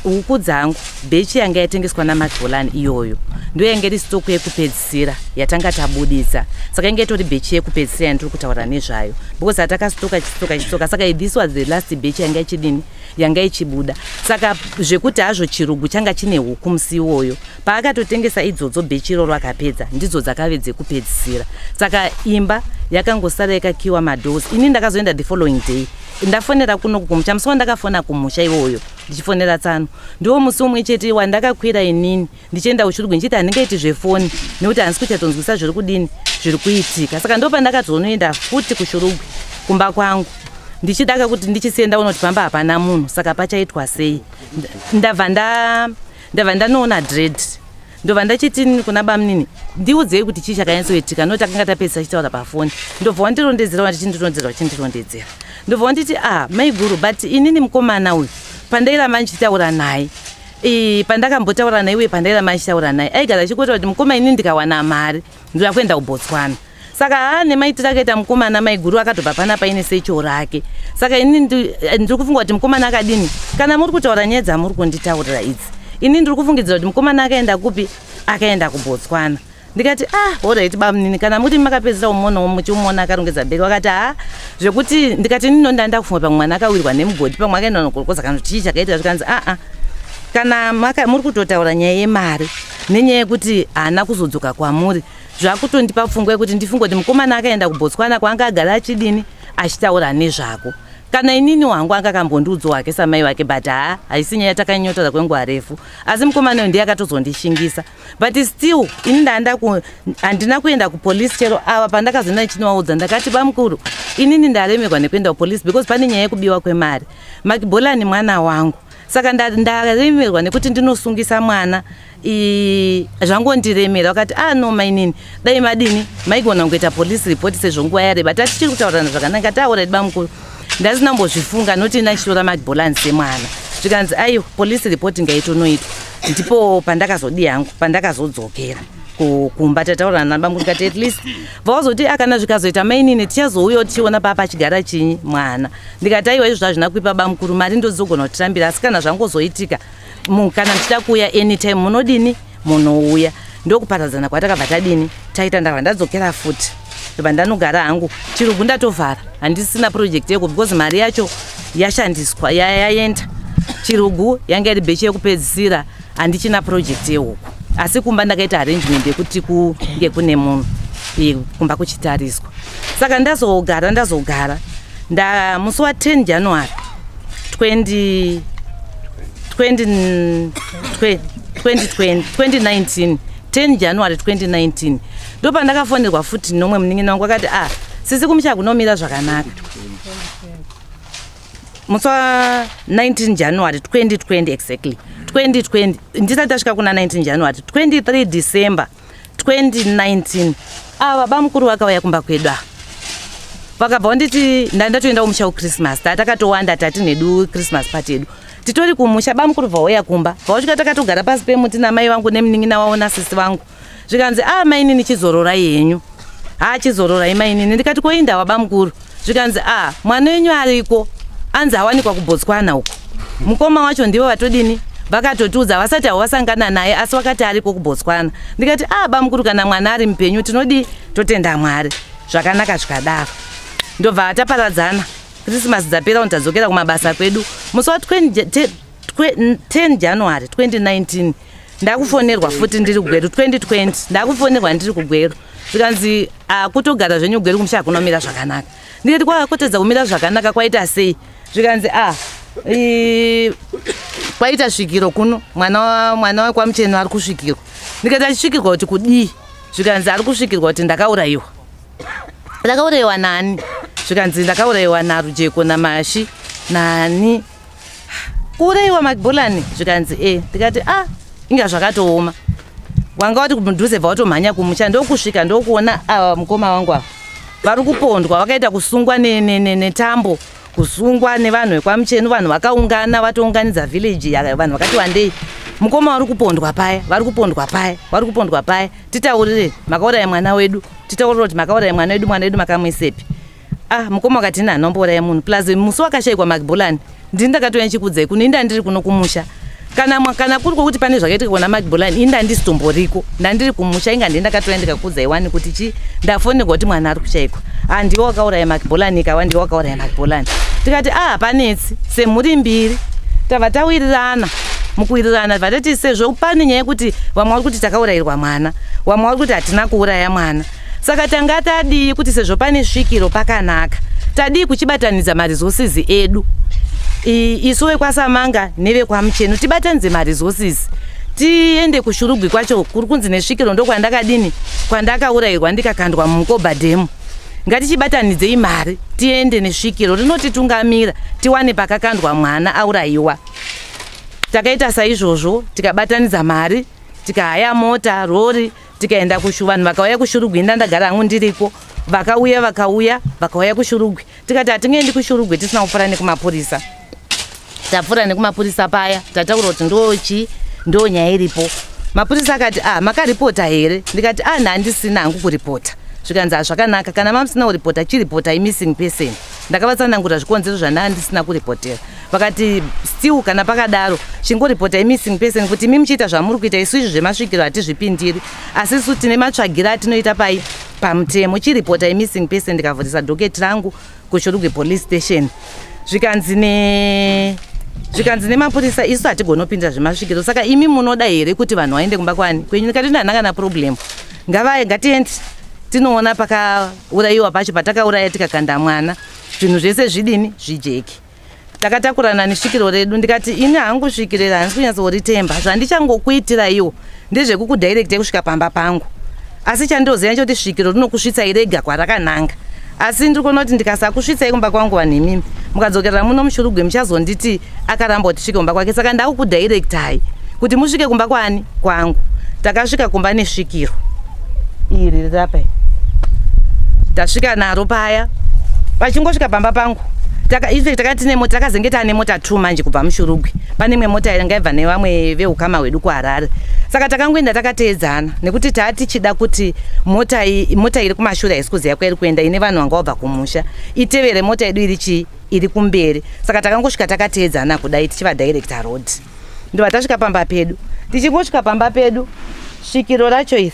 Huku dzangu bhechi yanga yatengeswa naMcDonald iyoyo ndo yanga iri stoku yekupedzisira yatanga tabudisa. Saka inge itori bhechi yekupedzisira yandiri kutaura nezvayo because hatakastoka saka this was the last bhechi yanga ichidini yanga ichibuda. Saka zvekuti hazvo chirugu changa chine huku musi iwoyo paakatotengesa idzodzo bhechi iroro akapedza ndidzo dzakave dzekupedzisira. Saka imba yakangosara yakakiwa madoors. Ini ndakazoenda the following day ndafonera kunoku kumusha musi wandakafona kumusha iwoyo ndichifonera Tsano ndiwo musi umwe chete wandakakwira inini ndichienda kuchirugwi ndichiti handingaiti zvefoni nekuti handisi kuchatonzwisa zviri kudini zviri kuitika. Saka ndo pandakazonoenda futi kuchirugwi kumba kwangu ndichidaka kuti ndichisienda unoti pamba hapana munhu. Saka pachaitwa sei ndabva ndanoona dread ndobva ndachiti kuna bamunini ndiudzei kuti chii chakanyatsoitika noti akanga tapedzisa achitaura pafoni. Ndobva wandirondedzera wanditi ndichindirondedzera ndobva wanditi maiguru but inini mukomana uyu pandairamba ndichitaura naye pandakambotaura naye uye pandairamba ndichitaura naye aigara achikuita kuti mukoma inini ndikawana mari ndoda kuenda kuBotswana. Saka nemaitiro akaita mukomana maiguru akatobva pana paine secho rake. Saka inini ndiri kufunga kuti mukomana akadini kana muri kutaura nyaya dzamuri kunditaurira idzi inini ndiri kufungidzira kuti mukomana akaenda kupi akaenda kuBotswana. Ndikati alright bamunini kana muri makapedzisa umuonawo muchimuona akarongedza bheki wakati zvekuti ndikati ninonda ndakufunga pamwe mwana akawirwa nemugodi pamwe akaenda nogorokoza kana kuti chii chakaita zvikanzi kana muri kutotaura nyaya yemari nenyaya yekuti haana kuzodzoka kwamuri zvakutondipa pfungwa yekuti ndifunga kuti mukomana akaenda kuBotswana kwaanga agara achidini achitaura nezvako. Kana inini wangu akakambondiudza wake samai wake but haisi nyaya takanyotora kwenguva refu asi mukomana uyu ndiye akatozondishingisa but still ini handina kuenda kupolisi chero ava pandakazoenda ndichinovaudza ndakati bamukuru inini ndaremerwa nekuenda kupolisi because pane nyaya yekubiwa kwemari. McDonald mwana wangu saka ndaremerwa nekuti ndinosungisa mwana zvangondiremera wakati no mainini dai madini maigona kungoita police report sezvo nguva yareba tatichiri kutaurana zvakanaka taura bamukuru ndasina mbozvifunga noti ndachitora McDonald semwana zvikanzi police report ngaitonoitwa. Ndipo pandakazodi yangu pandakazodzokera kumba tataurana nabamukuru kati at least vazoti kana zvikazoita mainini tichazouya tichiona papa chigara chinyi mwana. Ndikati aiwa izvo zvazvina kuipa bamukuru mari ndozogona kutirambira asi kana zvangozoitika kana ndichida kuuya anytime munodini munouya. Ndokuparadzana kwatakabva tadini taita ndabva ndadzokera futi ndobva ndanogara hangu chirugu ndatovhara handisina project yeko because mari yacho yashandiswa yaenda chirugu yanga iri bhechi yekupedzisira handichina project yehuku asi kumba ndakaita arrangement yekuti kunge kune munhu kumba kuchitariswa. Saka ndazogara musi wa10 January 2019 10 January 2019 ndo pandakafonerwa futi nomwe munin'ina wangu akati sisi kumusha kunomira zvakanaka. Musi wa 19 January 2020 exactly 2020 ndisati tasvika kuna 19 January 23 December 2019 ava bamukuru vakauya kumba kwedu vakabva vanditi ndatoenda kumusha kuChristmas tatakatowanda tati nedu Christmas party yedu titori kumusha bamukuru vauya kumba vausvika takatogara pasi pemuti namai vangu nemunin'ina wavo nasisi vangu zvikanzi mainini chizororai henyu chizororai mainini. Ndikati koindawa bamukuru zvikanzi mwana wenyu ariko anzi awanikwa kuBotswana uko mukoma wacho ndivo vatodini vakatotiudza vasati havasangana naye asi vakati ariko kuBotswana. Ndikati bamukuru kana mwana ari mupenyu tinodi totenda Mwari zvakanaka zvikadaro. Ndobva taparadzana Christmas dzapera tadzokera kumabasa kwedu musi wa 10 January 2019 ndakufonerwa futi ndiri kugweru 2020 ndakufonerwa ndiri kugweru zvikanzi kutogara zvenyu kugweru kumusha kunomira zvakanaka. Ndikati kwakotedza kumira zvakanaka kwaita sei zvikanzi kwaita svikiro kuno mwana wakwamucheno ari kusvikirwa. Ndikati achisvikirwa kuti kudii zvikanzi ari kusvikirwa kuti ndakaurayiwa. Ndakaurayiwa nani zvikanzi ndakaurayiwa naRujeko naMashi nani kuurayiwa makibholani zvikanzi ndikati inga zvakatooma wanga wati mudhuze bva watomhanya kumusha ndokusvika ndokuona mukoma wangu ava vari kupondwa vakaita kusungwa netambo kusungwa nevanhu vekwamucheno vanhu vakaungana vatounganidza village vanhu vakati wandei mukoma vari kupondwa paya vari kupondwa paya vari kupondwa paya titaurire makauraya mwana wedu titaurire kuti makauraya mwana wedu makamuisepi mukoma wakati ina hanombouraya munhu plus musi wakashayikwa makibholani ndini ndakatoya chikudzai kuno inda ndiri kuno kumusha kana kuri kwokuti pane zvakaitika kuna makibholani inda ndisitomboriko ndandiri kumusha inga ndini ndakatoya ndikakudzai wani kuti chi ndafonerwa kuti mwana ari kushayikwa ndiwo wakauraya makibholani ikawa ndiwo wakauraya makibholani tikati hapanetsi semhuri mbiri tava tawirirana mukuwirirana vatati sezvo pane nyaya yekuti vamwe vari kuti takaurayirwa mwana vamwe vari kuti hatina kuuraya mwana saka tanga tadii kuti sezvo pane svikiro pakanaka tadii kuchibatanidza maresources edu isu vekwasamanga nevekwamucheno tibatanidze maresources tiende kushurugwi kwacho kuri kunzi nesvikiro ndokwandakadini kwandakaurayirwa ndikakandwa mumukobhadhemu ngatichibatanidzei mari tiende nesvikiro rinotitungamira tiwane pakakandwa mwana aurayiwa takaita saizvozvo tikabatanidza mari tikahaya mota rori tikaenda vanhu vakauya kushurugwi ndandagara hangu ndiriko vakauya kushurugwi tikati hatingeendi kushurugwi tisina kupfuura nekumapurisa tapfuura nekumapurisa paya tataura kuti ndo nyaya iripo mapurisa akati makaripota here ndikati handisina hangu kuripota zvikanzi zvakanaka kana mamusina kuripota chiripota missing person ndakavatsanangura zvikonzero zvandandisina kuripotera vakati still kana pakadaro chingoripota missing person kuti imi muchiita zvamuri kuita isu izvi zvemasvikiro hatizvipindiri asi isu tine matsvagira atinoita pamutemo chiripota missing person ndikavhurisa dhoketi rangu kushurugwi police station zvikanzi nemapurisa isu hatigonopindira zvemasvikiro saka imi munoda here kuti vanhu vaende kumba kwani kwenyu ndikati ndanhanga naproblem ngatiendi tinoona pakaurayiwa pacho patakauraya tikakanda mwana zvinhu zvese zvidini zvijeki takatakurana nesvikiro redu ndikati ini hangu svikiro handisi kunyatsoritemba zvandichangokuitira iwo ndezvekukudirecta kusvika pamba pangu asi chandoziva choti svikiro rinokusvitsai rega kwarakananga asi ndiri kuona kuti ndikasakusvitsai kumba kwangu vanhu imimi mukadzokerera muno mushurugwi muchazonditi akaramba kuti svike kumba kwake saka ndakukudirectai kuti musvike kumba kwani kwangu takasvika kumba nesvikiro iri rirapai tasvika naro paya pachingosvika pamba pangu takati nemota takazenge tane mota 2 manje kubva mushurugwi pane imwe mota yangaibva nevamwe veukama hwedu kuharare saka takangoenda takateedzana nekuti tichida kuti mota iri kumashure haisi kuziva kwairi kuenda ine vanhu vanga vabva kumusha itevere mota yedu iri kumberi saka takangosvika takateedzana kudai tichivadirecta road ndobva tasvika pamba pedu tichingosvika pamba pedu svikiro racho iri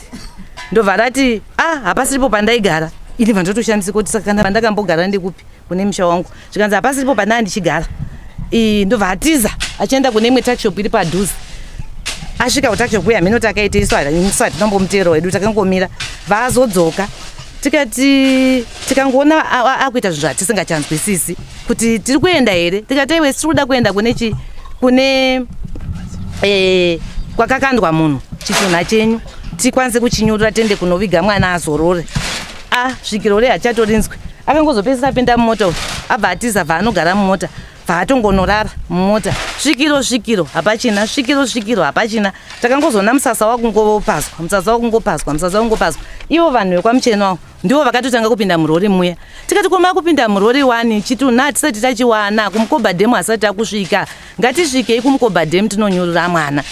ndobva rati hapasiripo pandaigara ini vandotoshandisa kuti saka kana vandakambogara ndikupi kune musha wangu zvikanzi hapasiripo pandanga ndichigara ndobva atiza achienda kune imwe takishop iri padhuze asvika kutakishop uya mhino takaita isu hatinombomuteero wedu takangomira vaazodzoka tikangoona akuita zvinhu zvatisingachanzwisisi kuti tiri kuenda here tikati iwe tiri kuda kuenda kune kwakakandwa munhu chitunha chenyu tikwanise kuchinyurura tiende kunoviga mwana azorore svikiro hachatorinzwi akangozopedzisa pinda mumota abva atiza vaanogara mumota vaatongonorara mumota svikiro hapachina svikiro hapachina takangozona musasa wakungopazwa ivo vanhu vekwamucheno wavo ndivo vakatotanga kupinda murori muya tikati koma kupinda murori 1 chitunha hatisati tachiwana kumukobhadhemu hasati takusvika ngatisvikei kumukobhadhemu tinonyurura mwana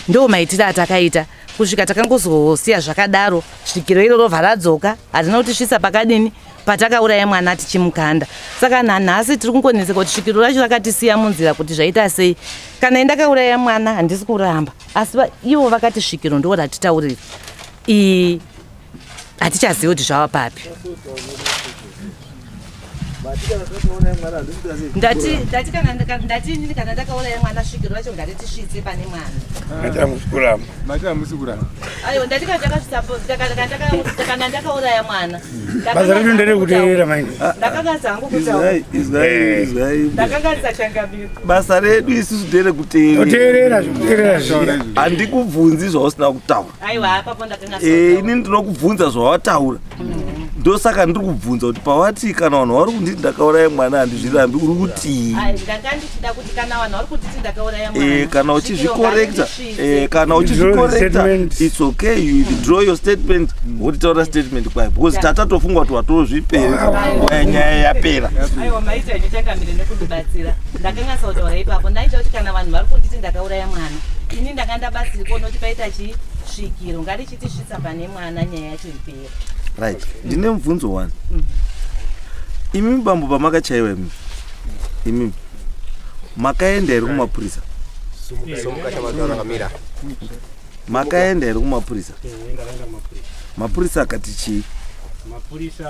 ndo maitiro atakaita kusvika takangozosiya zvakadaro svikiro iro robva radzoka harina kutisvisa pakadini patakauraya mwana tichimukanda saka nanhasi tiri kungoneseka kuti svikiro racho rakatisiya munzira kuti zvaita sei kana indakauraya mwana handisi kuramba asi ivo vakati svikiro ndo ratitaurira hatichazivi kuti zvava papi ndati kana ndakauraya mwana svikiro racho ngatitisvitse pane mwana aiwa ndati kana ndakauraya mwana basa redu nderekuteerera maini ndakanganisa hangu kutaura ndakanganisa changamiro basa redu isusu nderekuteerera handikubvunzi zvausina kutaura aiwa apapo ndakanganisa inini ndinokubvunza zvawataura ndosaka ndiri kubvunza kuti pawati kana vanhu vari kunditi ndakauraya mwana handizvirambi uri kutii kana uchizvikorekta kana uchizvikorekta it's okay you withdraw your statement wotitaura statement kwayo because tatatofungwa kuti watozvipera nyaya yapera. Aiwa maita ndichakamire nekundibatsira ndakanga sautaura ipapo ndaita kuti kana vanhu vari kunditi ndakauraya mwana ini ndakanda basi rikono kuti paita chisvikiro ngarichitisvitsa pane mwana nyaya yacho ipera. Right, ndine mubvunzo wani. Imi bambo pamakachaiwa imi makaenda here kumapurisa? Makaenda here kumapurisa? Mapurisa akati chii? Mapurisa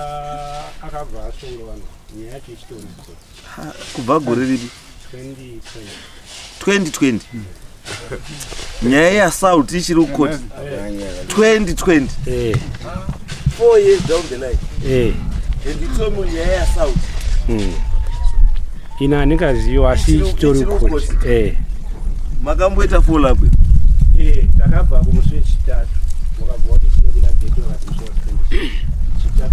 akabva asunga vanhu nyaya yacho ichitori kubva gore ripi? 2020. Nyaya yaSouth ichiri kukoti 2020. 4 years down the line. And you told me nyaya yaSouth. Ina handingaziva asi ichitori kukoti. Makamboita follow up? Takabva kumusi wechitatu wakabva watosindira date wakati musi wa 20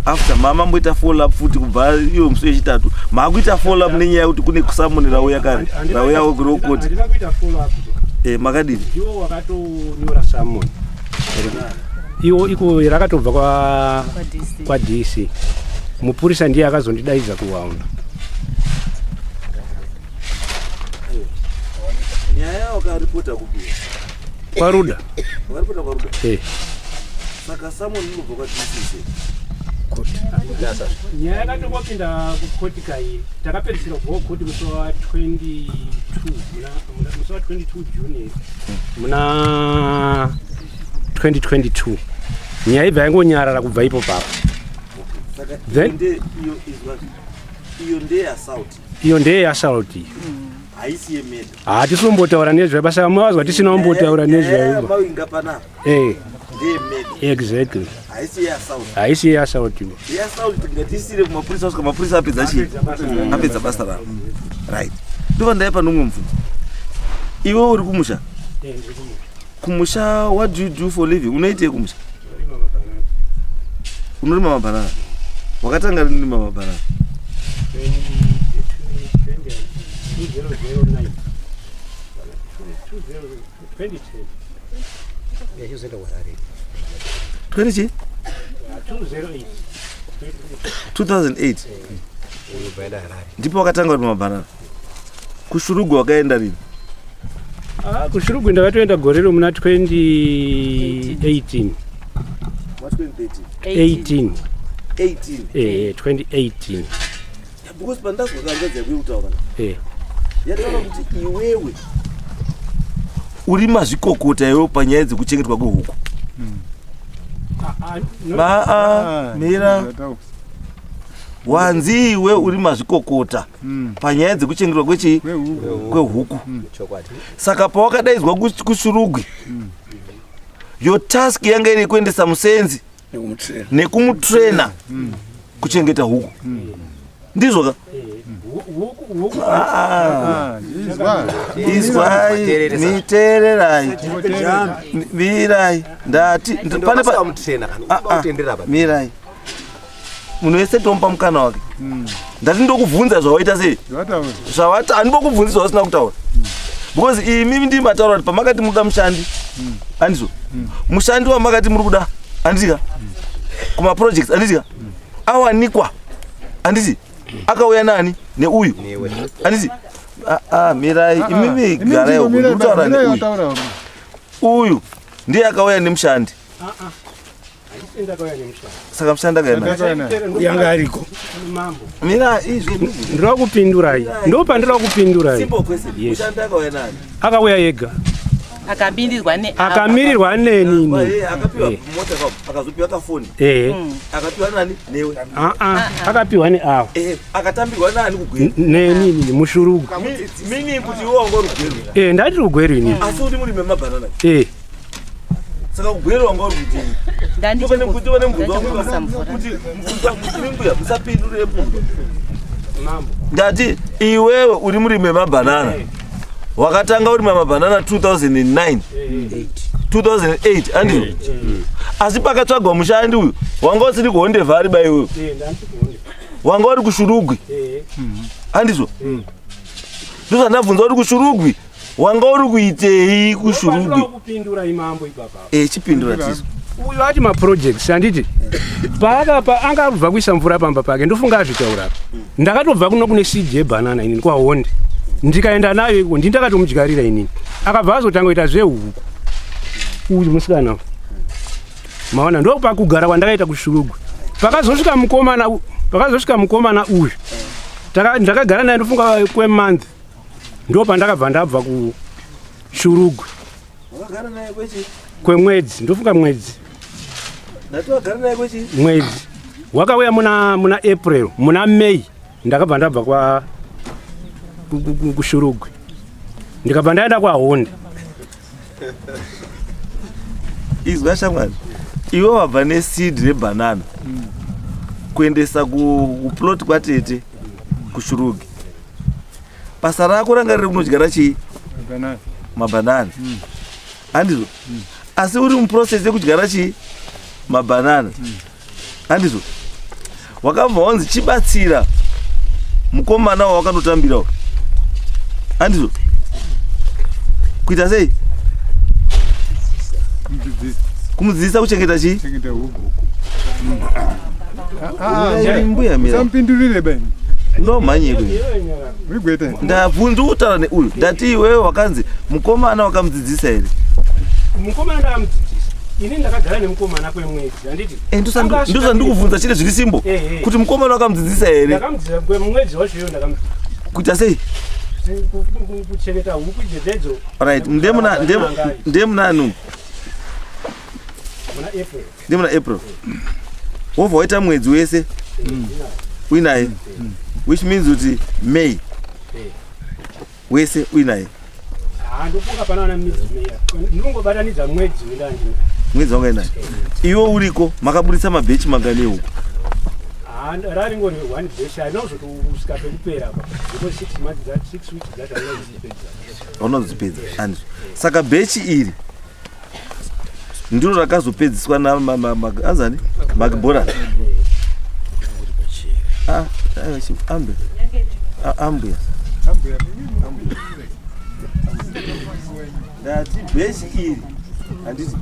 after mama mboita follow up futi kubva iyo musi wechitatu makuita follow up nenyaya yekuti kune kusamuni rauya kare rauya wekoti. Handina kuita follow up. Makadini? Iwo wakatonyora samoni iwo iko rakatobva kwa DC. Mupurisa ndiye akazondidaidza kuwaunda. Nyaya wakaripota kupi? Kwaruda. Wakaripota kwaruda? Saka samoni inobva kwa DC. Nyaya yakatongopinda kukoti kai takapedzisira kubva kukoti musi wa 22 June muna 2022. Nyaya ibva yangonyarara kubva ipo papo. Then iyo ndeyaSouth. Iyo ndeyaSouth. Haisi yemeda. Hatisombotaura nezvayo basa mawazwa tisina kumbotaura nezvayo. Mawinga pana. Exactly. Haisi yaSouth. yaSouth ngatisire kumapurisa usika mapurisa apedza chii? Apedza basa ravo. Right. Ndova ndaipa nomwe mubvunzo. Iwe uri kumusha? Kumusha, what do you do for living? Unoitei kumusha? Unorima mabanana. Wakatanga rinirima mabanana? 2008. Ndipo wakatanga kurima mabanana. Kushurugu wakaenda rini? Kushurugu ndakatoenda gorero muna 2018. What 2018? 2018. Because pandazwa kangaza kutaura. Yataura kuti iwewe uri mazvikokota iwe panyaya dzekuchengetwa kwehuku. Mira. Wanzi iwe uri mazvikokota panyaya dzekuchengetwa kwehuku. Saka pawakadaidzwa kushurugu your task yanga iri kuendesa musenzi nekumutrainer kuchengeta huku. Ndizvo ka? Izwai mitererai mirai ndati pane mirai munhu wese tompa mukana wake. Ndati ndokubvunza zvawaita sei? Zvawata handibokubvunzi zvawasina kutaura. Because imi ndimi mataura kuti pamakati muda mushandi handizvo mushandi wamakati muri kuda handizika kuma projects handizika awanikwa handisi akauya nani neuyu handisi mirai imimi garaiwo kutaura neuyu uyu ndiye akauya nemushandi. Saka mushandi yanga ariko mira izvo ndiri kupindurai ndo pandiri kupindurai. Mushandi akauya nani? Akauya yega akamirirwa nenini akapiwa mota akazopiwa kafoni akapiwa nani newe akapiwa neavo akatambirwa nani kugweri nenini mushurugu mini kuti iwe wanga uri kugweri ndati rugweri inini asi uri muri memabanana saka kugweri wanga uri kuti vane mubvunzo kuti mbuya musapindurire mubvunzo ndati iwewe uri muri memabanana wakatanga uri mamabanana 2009 2008 handi asi pakatsvagwa mushandi uyu wanga usiri kuhondevhari baiwe wanga uri kushurugwi handizvo ndozvandabvunza uri kushurugwi wanga uri kuitei kushurugwi chipindura tizo uyu ati maprojects handiti paakapa anga kubva kuisa mvura pamba pake ndofunga azvitaura ndakatobva kuno kune seed yebanana inini kwahonde ndikaenda nayo iko ndindakatomudyarira inini akabva azotanga kuita zvehuku uyu musikana maona ndo pakugara kwandakaita kushurugwa pakazosvika mukomana uyu ndakagara naye ndofunga kwemonth ndo pandakabva ndabva kushurugwa kwemwedzi ndofunga mwedzi wakauya muna April muna May ndakabva ndabva kwa kushurugwe ndikabva ndaenda kwahonde izwa shamwari iwe wabva neseed rebanana kuendesa kuplot kwatete kushurugi basa rako ranga riri kunodyara chii mabanana handizvo asi uri muprocess yekudyara chii mabanana handizvo wakabva wanzi chibatsira mukomana wawakanotambirawo handizvo kuita sei kumudzidzisa kuchengeta chii mbuya mira ndomhanyekwe ndabvunza kutaura neuyu ndati iwewe wakanzi mukomana wakamudzidzisa here mukomana ndakamudzidzisa ini ndakagara nemukomana kwemwedzi handiti ndozvandikubvunza chiri zviri simbo kuti mukomana wakamudzidzisa here ndakamudzidzisa kwemwedzi wachoyo ndakamudzidzisa kuita sei kuchengeta huku idzedzo right ndemunanu ndemuna April wobva waita mwedzi wese uinaye which means kuti May wese uinaye ndofunga panaona ndinongobatanidza mwedzi mwedzi wanga inaye iwe uriko makaburitsa mabhechi mangani huku raringori 1 bhechi ainozotosvika pekupera because 6 weeks unozipedza andizvo saka bhechi iri ndiro rakazopedziswa naanzani makbora ambuya ndati bhechi iri handiti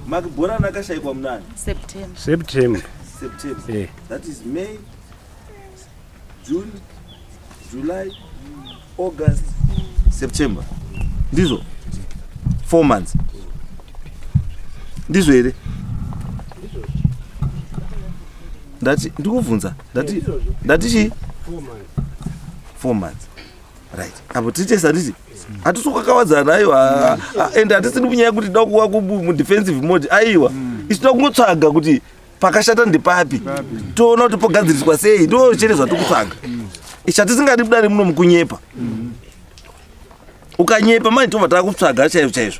makbora nakashayikwa munani September. Yeah. That is May, June, July, August, September. Ndizo 4 months. Ndizo here. Ndati ndikuvunza. Ndati chi 4 months. Right. Apo tichesa nditi atisokakawadzana nayo ende atisiri kunyanya kuti da kuwa mu defensive mode aiwa isina kungotsvaga kuti pakashata ndepapi toona kuti pogadziriswa sei ndo chere zvatokutsvaga ichatisingadi kudari muno mukunyepa ukanyepa mani tobva takutsvaga chaizvo chaizvo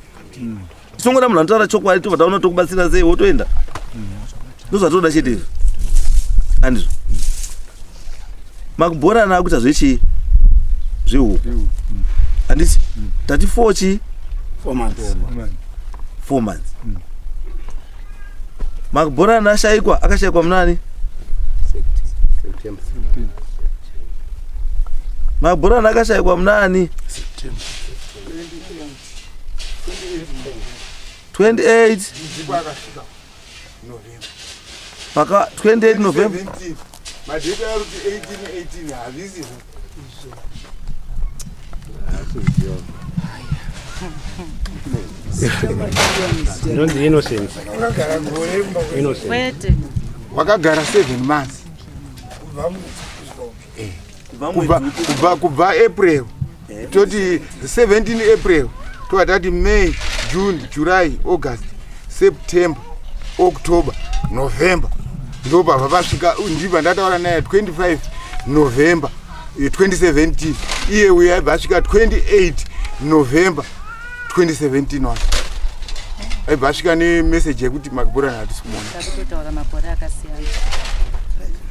isongoda munhu anotaura chokwadi tobva taona tokubatsira sei wotoenda ndozvatoda chete izvo handizvo makubhorana akuita zvechii zvehuku handiti tati 4 chi 4 months makubhorana ashayikwa akashayikwa munani makubhorana akashayikwa munani 28 paka 28 November madheta yaruti 18 havisi Inonzi innocence. wakagara 7 months kubva April toti 17 April tovatati May, June, July, August, September, October, November ndopa vapasvika ndibva ndataura naye 25 November 2017 iye uya aibva 28 November 2017 wani aibva asvika nemessage yekuti makubhorana hatisi kumona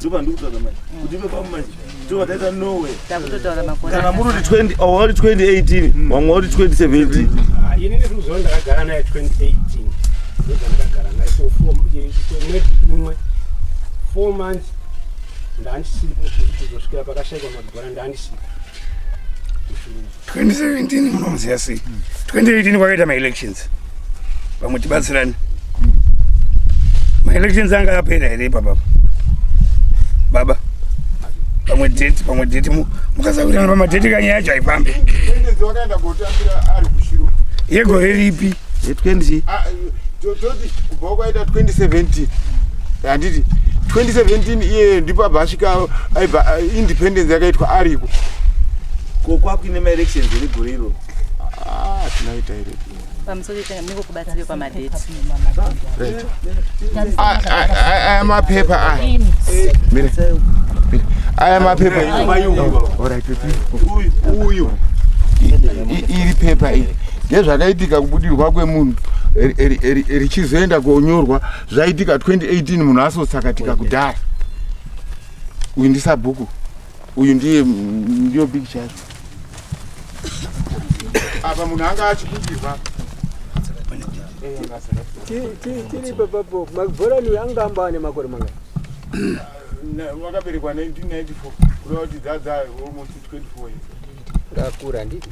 Ndoba ndikutsvaga manje. Kuti ive pamanje. Tobataita Norway. Takutotaura makore. Kana muri 20 or 2018, wamwe uri 2017. Ini ndizvo ndakagara naye 2018. Ndizvo ndakagara naye so 4 months ndandisipo kuzosvikira pakashayikwa magora ndandisipo. 2017 munoziya sei 2018 kwakaita ma-elections pamwe tibatsirani ma-elections anga apera here ipapapa baba pamwe date mukasakurirana pamadheti kanye yacho haifambi yegore ripi 20 toti kubva kwaita 2017 handiti 2017 iye ndipo abva asvika independence yakaitwa ariko kokwakuine ma-elections ere gore iro tinoita ire Pamusoro niko kubatsira pamadheti. aya mapepa aya mapepa uyu iri pepa iyi ndezvakaitika kubudirwa kwemunhu richizoenda konyorwa zvaitika 2018 munhu asotsakatika kudhara. Uyu ndisabhuku, uyu ndiyo picture apa munhu anga achibudirwa tiri papapo magorani anga ambane makore manga wakaberekwa 1994 kureva kuti dzadza almost 24 ngakura nditi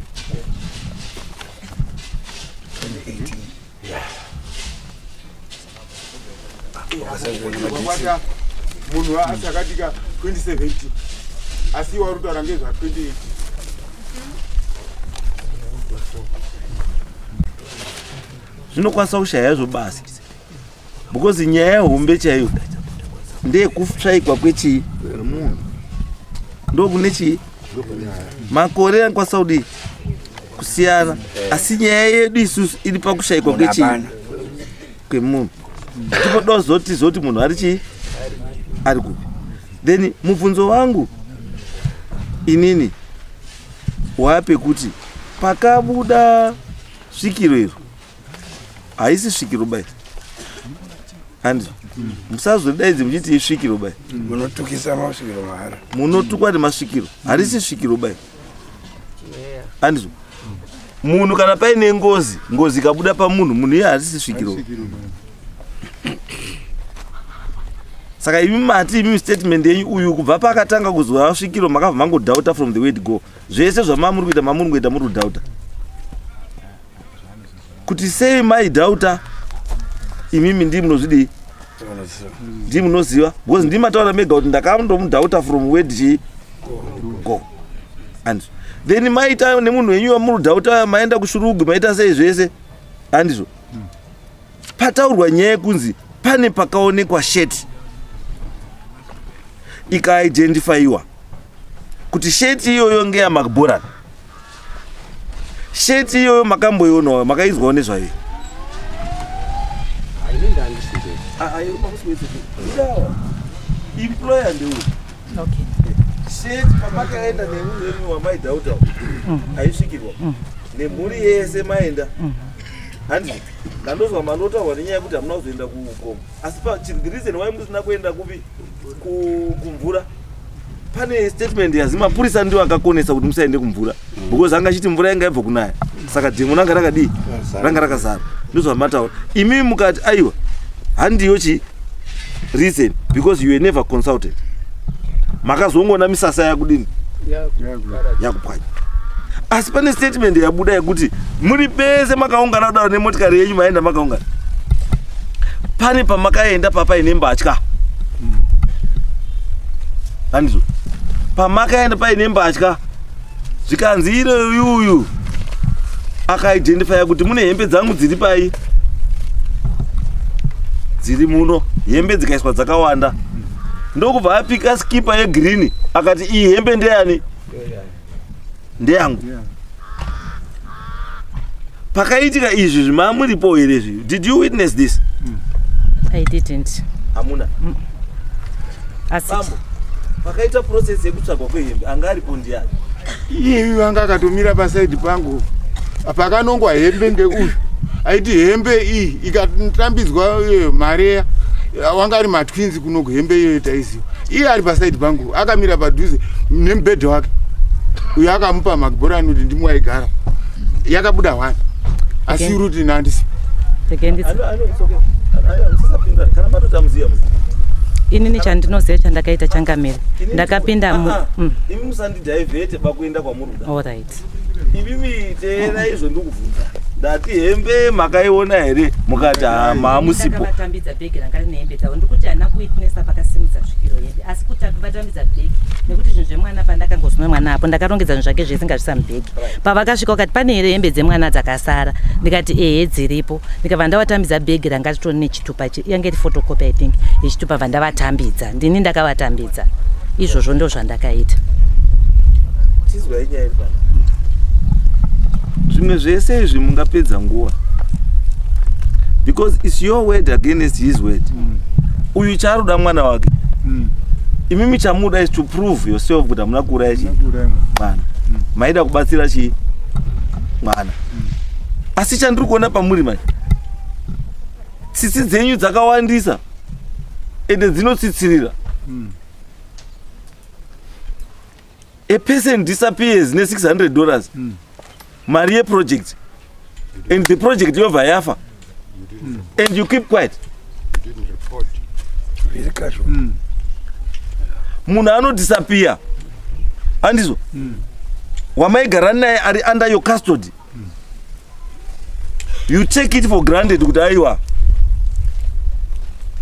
munhu asakatika 2017 asi warutaura ngezva 2018 zvinokwanisa kushaya zvo basi because nyaya yehombe chaiyo ndeyekutsvaigwa kwechii ndokune chii makore anokwanisa kudi kusiyana asi nyaya yedu isusu iri pakushayikwa kwechii kwemunhu tipoda zoti munhu ari chii ari kupi. Then mubvunzo wangu inini wapekuti pakabuda svikiro iro haisi svikiro bai handi musazodaidzi muchiti isvikiro bai munotukisa masvikiro mahara munotukwa nemasvikiro harisi svikiro bai handizvo munhu kana paine ngozi ikabuda pamunhu iye harisi svikiro. Saka imi mati imi statement yenyu uyu kubva pakatanga kuzwa svikiro makabva mangodhauta from the word go zvese zvamamuri kuita mamuri kuita muri kudhauta kuti sei maidhauta imimi ndii munozvidii ndii munoziva because ndii mataura mega kuti ndakandomudhauta from word chi go handizvo then maita nemunhu wenyu wamuri kudhauta maenda kushurugu maita sei zvese handizvo pataurwa nyaya yekunzi pane pakaonekwa sheti ikaidentifyiwa kuti sheti iyoyo ngeyamagborani sheti iyoyo makamboionawo makaizwawo nezvayo employer ndeuyo sheti pamakaenda nemunhu wenyu wamaidhautawo aisvikirwa nemhuri yese maenda handizvo ndandozwa manotaurwa nenyaya yekuti hamuna kuzoenda kugomo asi reason wai musina kuenda kupi kumvura pane statement yazi mapurisa ndiwo akakonesa kuti musaende kumvura because angachiti mvura yanga yabva kunaya saka dhemo ranga rakadii ranga rakazara ndozvamataura imi mukati aiwa handiyo chi reason because you were never consulted makazongona misasa yakudini yakupwanya asi pane statement yabuda yekuti muri pese makaungana kudaro nemotikari yenyu maenda makaungana pane pamakaenda papaine mbatya handizvo pamakaenda paine mbatya zvikanzi iroyuyu akaidentifya kuti mune hembe dzangu dziri pai dziri muno hembe dzikaiswa dzakawanda ndokubva apika skipa yegirini akati iyi hembe ndeyani ndeyangu pakaitika izvi zvimamuripo here izvi did you witness this? I didn't. Hamuna? Sambo pakaita process yekutsvagwa kwehembe anga aripo ndiani? iye vanga akatomira pasaidi pangu pakanongwa hembe ngeuyu aiti hembe iyi ikatambidzwa mareya wanga ari matwinzi kunoku hembe iyoyo taiziva iye ari pasaidi pangu akamira padhuze nemubhedha wake uyo akamupa makibhorani kuti ndimwaigara yakabuda 1 asi ruti nandisi inini chandinoziva chandakaita changamira ndakapinda imi musandidhaivhete pakuenda kwamuri kuda. Alright. Imi teera izvo ndikubvunza ndati hembe makaiona here mukati maamusipo ndakavatambidza bhegi ranga rine hembe dzavo ndikuti hana kuitnesa pakasimudza svikiro hembe asi kuti vatambidza bhegi nekuti zvinhu zvemwana pandakangozwa mwana apo ndakarongedza zvinhu zvake zvese ngazvisa mubhegi pavakasvika ukati pane here hembe dzemwana dzakasara ndikati ehe dziripo ndikabva ndavatambidza bhegi ranga ritori nechitupa yange iri fotokopi I think yechitupa bva ndavatambidza ndini ndakavatambidza izvozvo ndo zvandakaita. tizwai nyaya iri pana zvimwe zvese izvi mungapedza nguva because it's your word against his word. Uyu charuda mwana wake imimi chamuda is to prove yourself kuti hamuna kuuraya chi mwana maida kubatsira chi mwana asi chandiri kuona pamuri manje tsitsi dzenyu dzakawandisa ende dzinotsitsirira. A person disappears ne $600 mari yeproject and the project yobva yafa and you keep quiet. Munhu anodisappear handizvo wamaigara naye ari under your custody you take it for granted kuti aiwa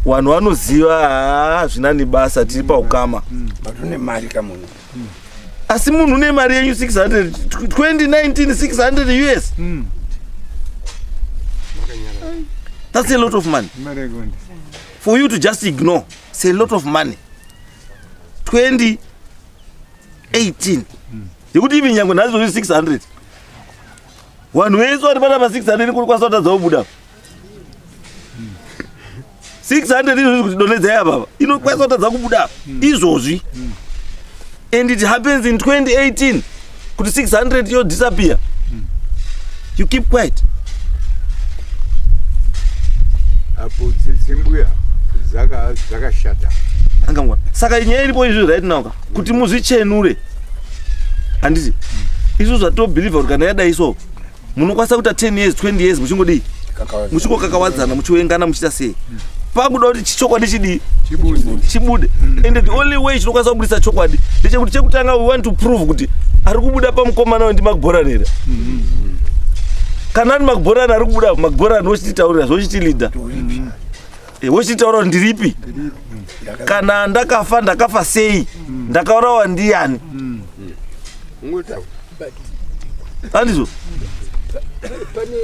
vanhu vanoziva zvinani basa tiri paukama asi munhu une mari yenyu 600 2019 600 US. That's a lot of money for you to just ignore. It's a lot of money. 2018 yekuti ivi nyange nazo 600 vanhu vese vari pana pa600 kuri kwasa kutadza kubuda 600 izvozvi kuti donedzai ababa inokwanisa kutadza kubuda izvozvi and it happens in 2018 kuti 600 yo disappear you keep quiet. apo tsimbuya dzakashata angamwa saka nyaya iripo izvi right now kuti muzvichenure handiti izvo zvatobhelievha kuti kana yadai so munokwanisa kuita 10 years 20 years muchingodii muchingokakawadzana muchiwengana muchiita sei pakuda kuti chokwadi chidii chibude and the only way chinokwanisa kubudisa chokwadi ndechekuti chekutanga we want to prove kuti ari kubuda pamukomana wendi makibhorani here kana ari makibhorani ari kubuda makibhorani wochititaurira zvochitilida wochitaura kuti ndiripi kana ndakafa ndakafa sei ndakaurawa ndiani handizvo pane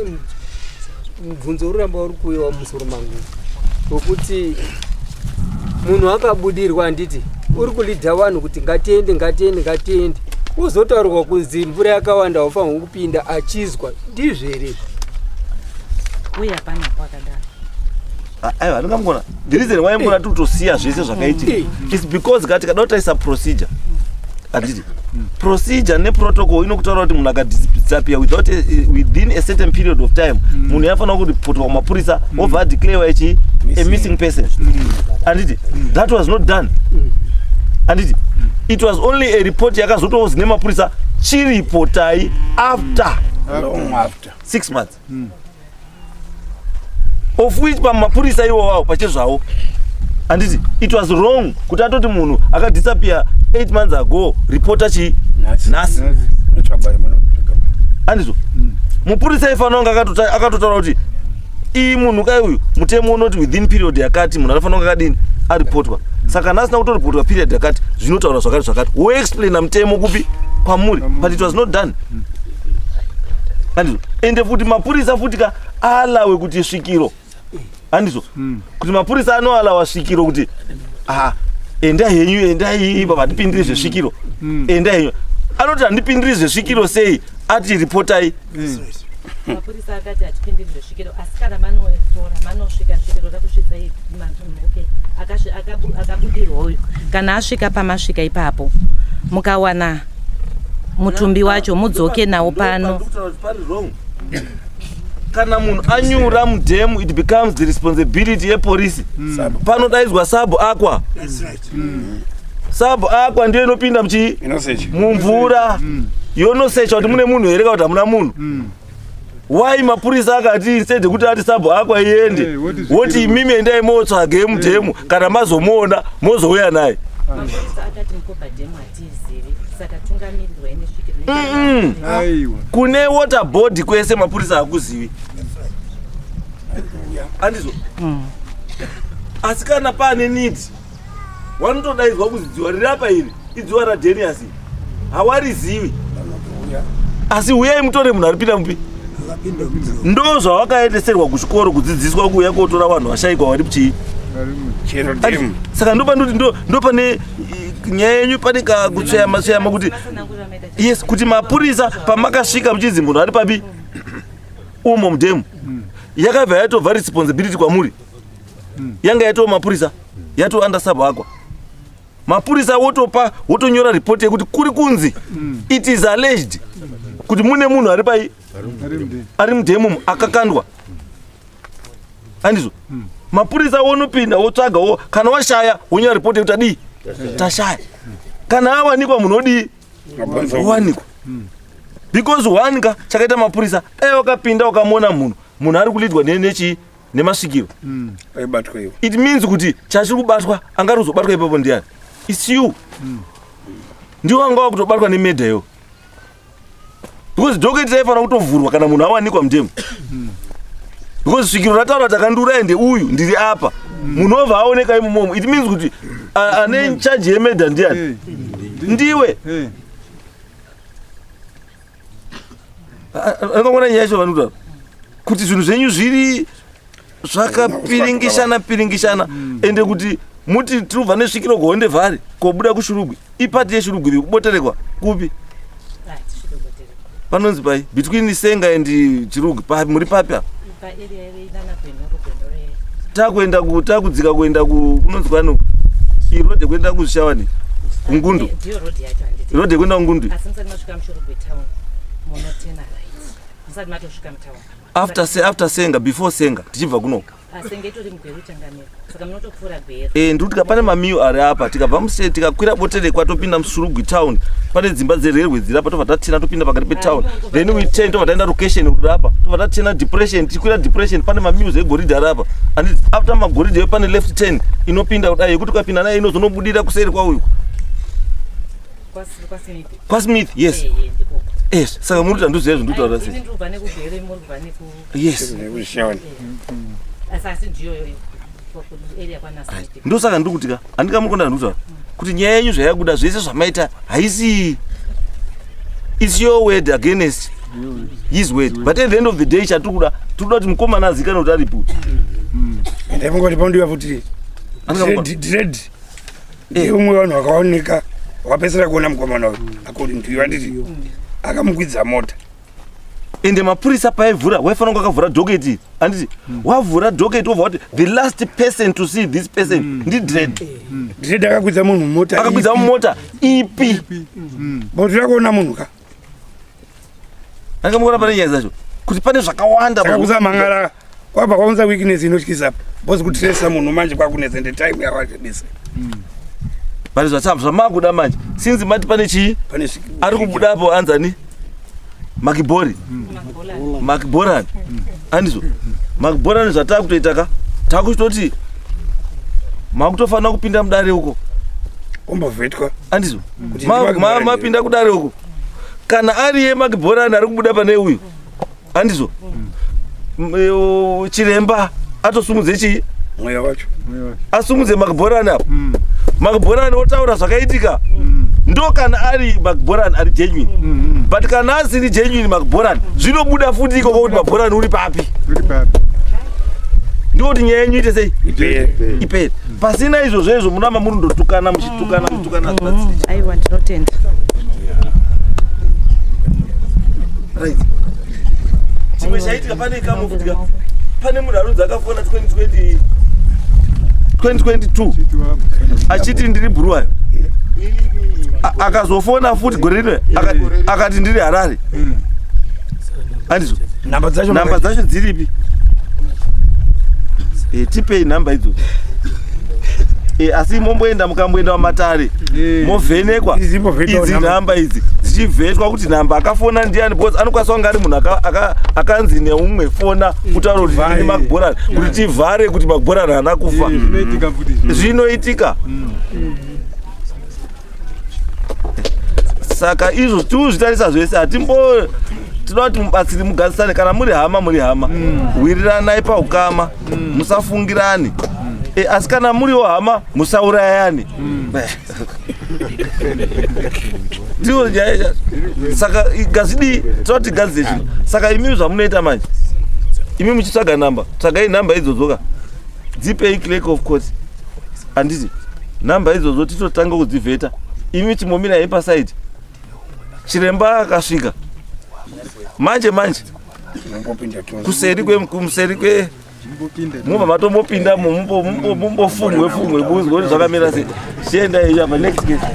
mubvunzo uramba uri kuuyiwa musoro mangu wokuti munhu akabudirwa handiti uri kulidha vanhu kuti ngatiende uzotaurirwa kunzi mvura yakawanda haufanirwi kupinda achizwa ndizvere uye hapana kwakadaro aiwa ndingamugona the reason why mbona tutosiya zvese zvakaitika is because kati kada kutaisa procedure handiti procedure neprotocol inokutaura kuti munhu akadisappear within a certain period of time munhu yafanira kuripotwa kumapurisa obva adeclarewa ichi a missing person handiti that was not done handiti it was only a report yakazotozi nemapurisa chiripotai after 6 months of which pamapurisa iwowawo pachezvavo handiti it was wrong kuti atoti munhu akadisappear 8 months ago reporta chi nhasi handizvo mupurisa ifanira kunge akatotaura kuti iyi munhu kai uyu mutemo unoti within period yakati munhu anofanira kunge akadini aripotwa saka nhasina kutoripotwa period yakati zvinotaura zvakati woexplaina mutemo kupi kwamuri but it was not done handizvo ende futi mapurisa futika alawe kuti svikiro handizvo kuti mapurisa anoalawa svikiro kuti enda henyu pavatipindiri zvezvikiro enda henyu anoti handipindiri zvezvikiro sei ati ripotai mapurisa akati hatipindiri zvezvikiro asi kana manotora manosvika svikiro rakusvitsa akabudirwa uyu kana asvika pamasvika ipapo mukawana mutumbi wacho mudzoke nawo pano kana munhu anyura mudhemu it becomes the responsibility yepolisi panodaidzwa sabo akwa Sub aqua ndiyo inopinda mumvura yonosecha kuti mune munhu here kana kuti hamuna munhu. Why mapurisa akati instead kuti ati sub aqua iende woti imimi endai motsvage mudhemu kana mazomuona mozouya naye. Kune water board kwese mapurisa akuzivi. Andizvo. Asi kana pane need wanotodaidzwa kuzi dziwa riri apa iri idziwa raDenius hawarizivi. Asi uyai mutore munhu aripinda mupi. Ndo zvawakaendeserwa kuchikoro kudzidziswa kuuya kotora vanhu vashayikwa vari kuchii. Saka ndopa ndoti ndo pane nyaya yenyu pane kakutsveyama kuti yes kuti mapurisa pamakasvika muchinzi munhu ari papi umo mudhemu yakabva yatobva responsibility kwamuri. Yanga yatova mapurisa yato under sub aqua. Mapurisa wotonyora report yekuti kuri kunzi it is alleged kuti mune munhu ari pai ari mudhemu akakandwa. Andizvo. Mapurisa wonopinda wotsvagawo kana washaya wonyora report yekuti adii tashaya. Kana awanikwa munhu odii wanikwa. Because wanika chakaita mapurisa dai wakapinda wakamona munhu ari kulidwa nechi nemasvikiro. It means kuti chachiri kubatwa angaruzobatwa ipapo ndiani. It's you. Ndiwo anga wakutobatwa nemedhayo. Because docket raifanira kutovhurwa kana munhu awanikwa mudhemu. Because svikiro rataura takandura ende uyu ndiri apa. Munhu obva aoneka imomo. It means kuti ane charge yemedha ndiani. Ndiwe. Angangona nyaya yacho vanhu kuti zvinhu zvenyu zviri zvakapiringishana ende kuti muti tirubva nesvikiro kuhonde vhari kobuda kushurugwi ipati yeshurugwi kuboterekwa kupi panonzi pai between Senga and Chirugwi muri papi apa takudzika kuenda kunonzi kwano irode kuenda kuzvishawani kungundu irode kuenda kungundu after Senga before Senga tichibva kunoko ndikuti pane mamiu ari apa tikabva musei tikakwira boterekwa topinda muShurugwi town pane dzimba dzererwe dziri apa tobva tatina topinda pakati petown then we turn tobva taenda location kuri apa tobva tatina depression tikwira depression pane mamiu egoridhe ari apa and after magoridhe pane left turn inopinda kudai yekuti ukapinda naye inozonobudira kuseri kwauyu kwaSmith yes. Yes, saka muri kuti handuzviya zvindutaura sei. Yes. Ndo saka ndiri kutika handingamukonda handutaura kuti nyaya yenyu zvayakuda zvese zvamaita haisi it's your word against his word but at the end of the day chatiri kuda kuti mukomana azikane kuti aripo. Ndavongoti pandiwa futi dread umwe vanhu vakaoneka wakapedzisira kuona mukomana uyu according to you handiti akamukwidza mota ende mapurisa paivhura waifanira kunge akavhura doketi handiti wavhura doketi wobva kuti the last person to see this person ndi dread akakwidza munhu mota akakwidza mumota ipi botu rakuona munhu ka angamukona pane nyaya dzacho kuti pane zvakawanda akakuza mangara kwabva kwaunza weakness inotyisa bosi kutresa munhu manje kwakunetsa ende time yawachebese but zvamakuda manje since mati pane chii ari kubudapo anzani Makibori Makboran andizvo Makboran zvatakutoitaka takuchitoti makutofanira kupinda mudare uko ombovhetwa andizvo mapinda kudare uko kana ari yeMakboran ari kubuda pane uyu andizvo chiremba atosumudze chii mweya wacho asumudze Makboran apo Makboran otaura zvakaitika ndo kana ari Makboran ari genuine but kana asiri genuine Makboran zvinobuda futi ikoko kuti Makboran uri papi ndoti nyaya yenyu ite sei ipere pasina izvozvo munama murundotukana muchitukana aiwa ndinotenda right chimwe chaitika pane kamufutika pane munhu arudzi akafona 2022 achiti ndiri Buluwayo akazofona futi gore rino akati ndiri Harare andizvo namba dzacho dziripi tipei namba idzo asi momboenda mukamboenda wamatare movhenekwa idzi nhamba idzi dzichivhetwa kuti nhamba akafona ndiani, because anokwanisa kunge ari munhu akanzi neumwe fona kutaura kuti ndini makborani kuti tivhare kuti makborani haana kufa. Zvinoitika. Saka izvo tiuzvitarisa zvese hatimbo tinoda kuti mubatsiri mugadzisane, kana muri hama wiriranai paukama, musafungirani. Asi kana muriwo hama musaurayani. Ndiyo nyaya. Saka gazidi toti gazi zvinhu. Saka imi zvamunoita manje, imi muchitsvaga namba, tsvagai namba idzodzo dzipei clerk of court. Handiti namba idzodzo titotanga kudzivheta, imi chimomira hei pasaidi. Chiremba akasvika manje kuseri kwe mumba matombopinda mumbofungwe buzwe kuti zvakamira sei. Chienda iyo apa next case.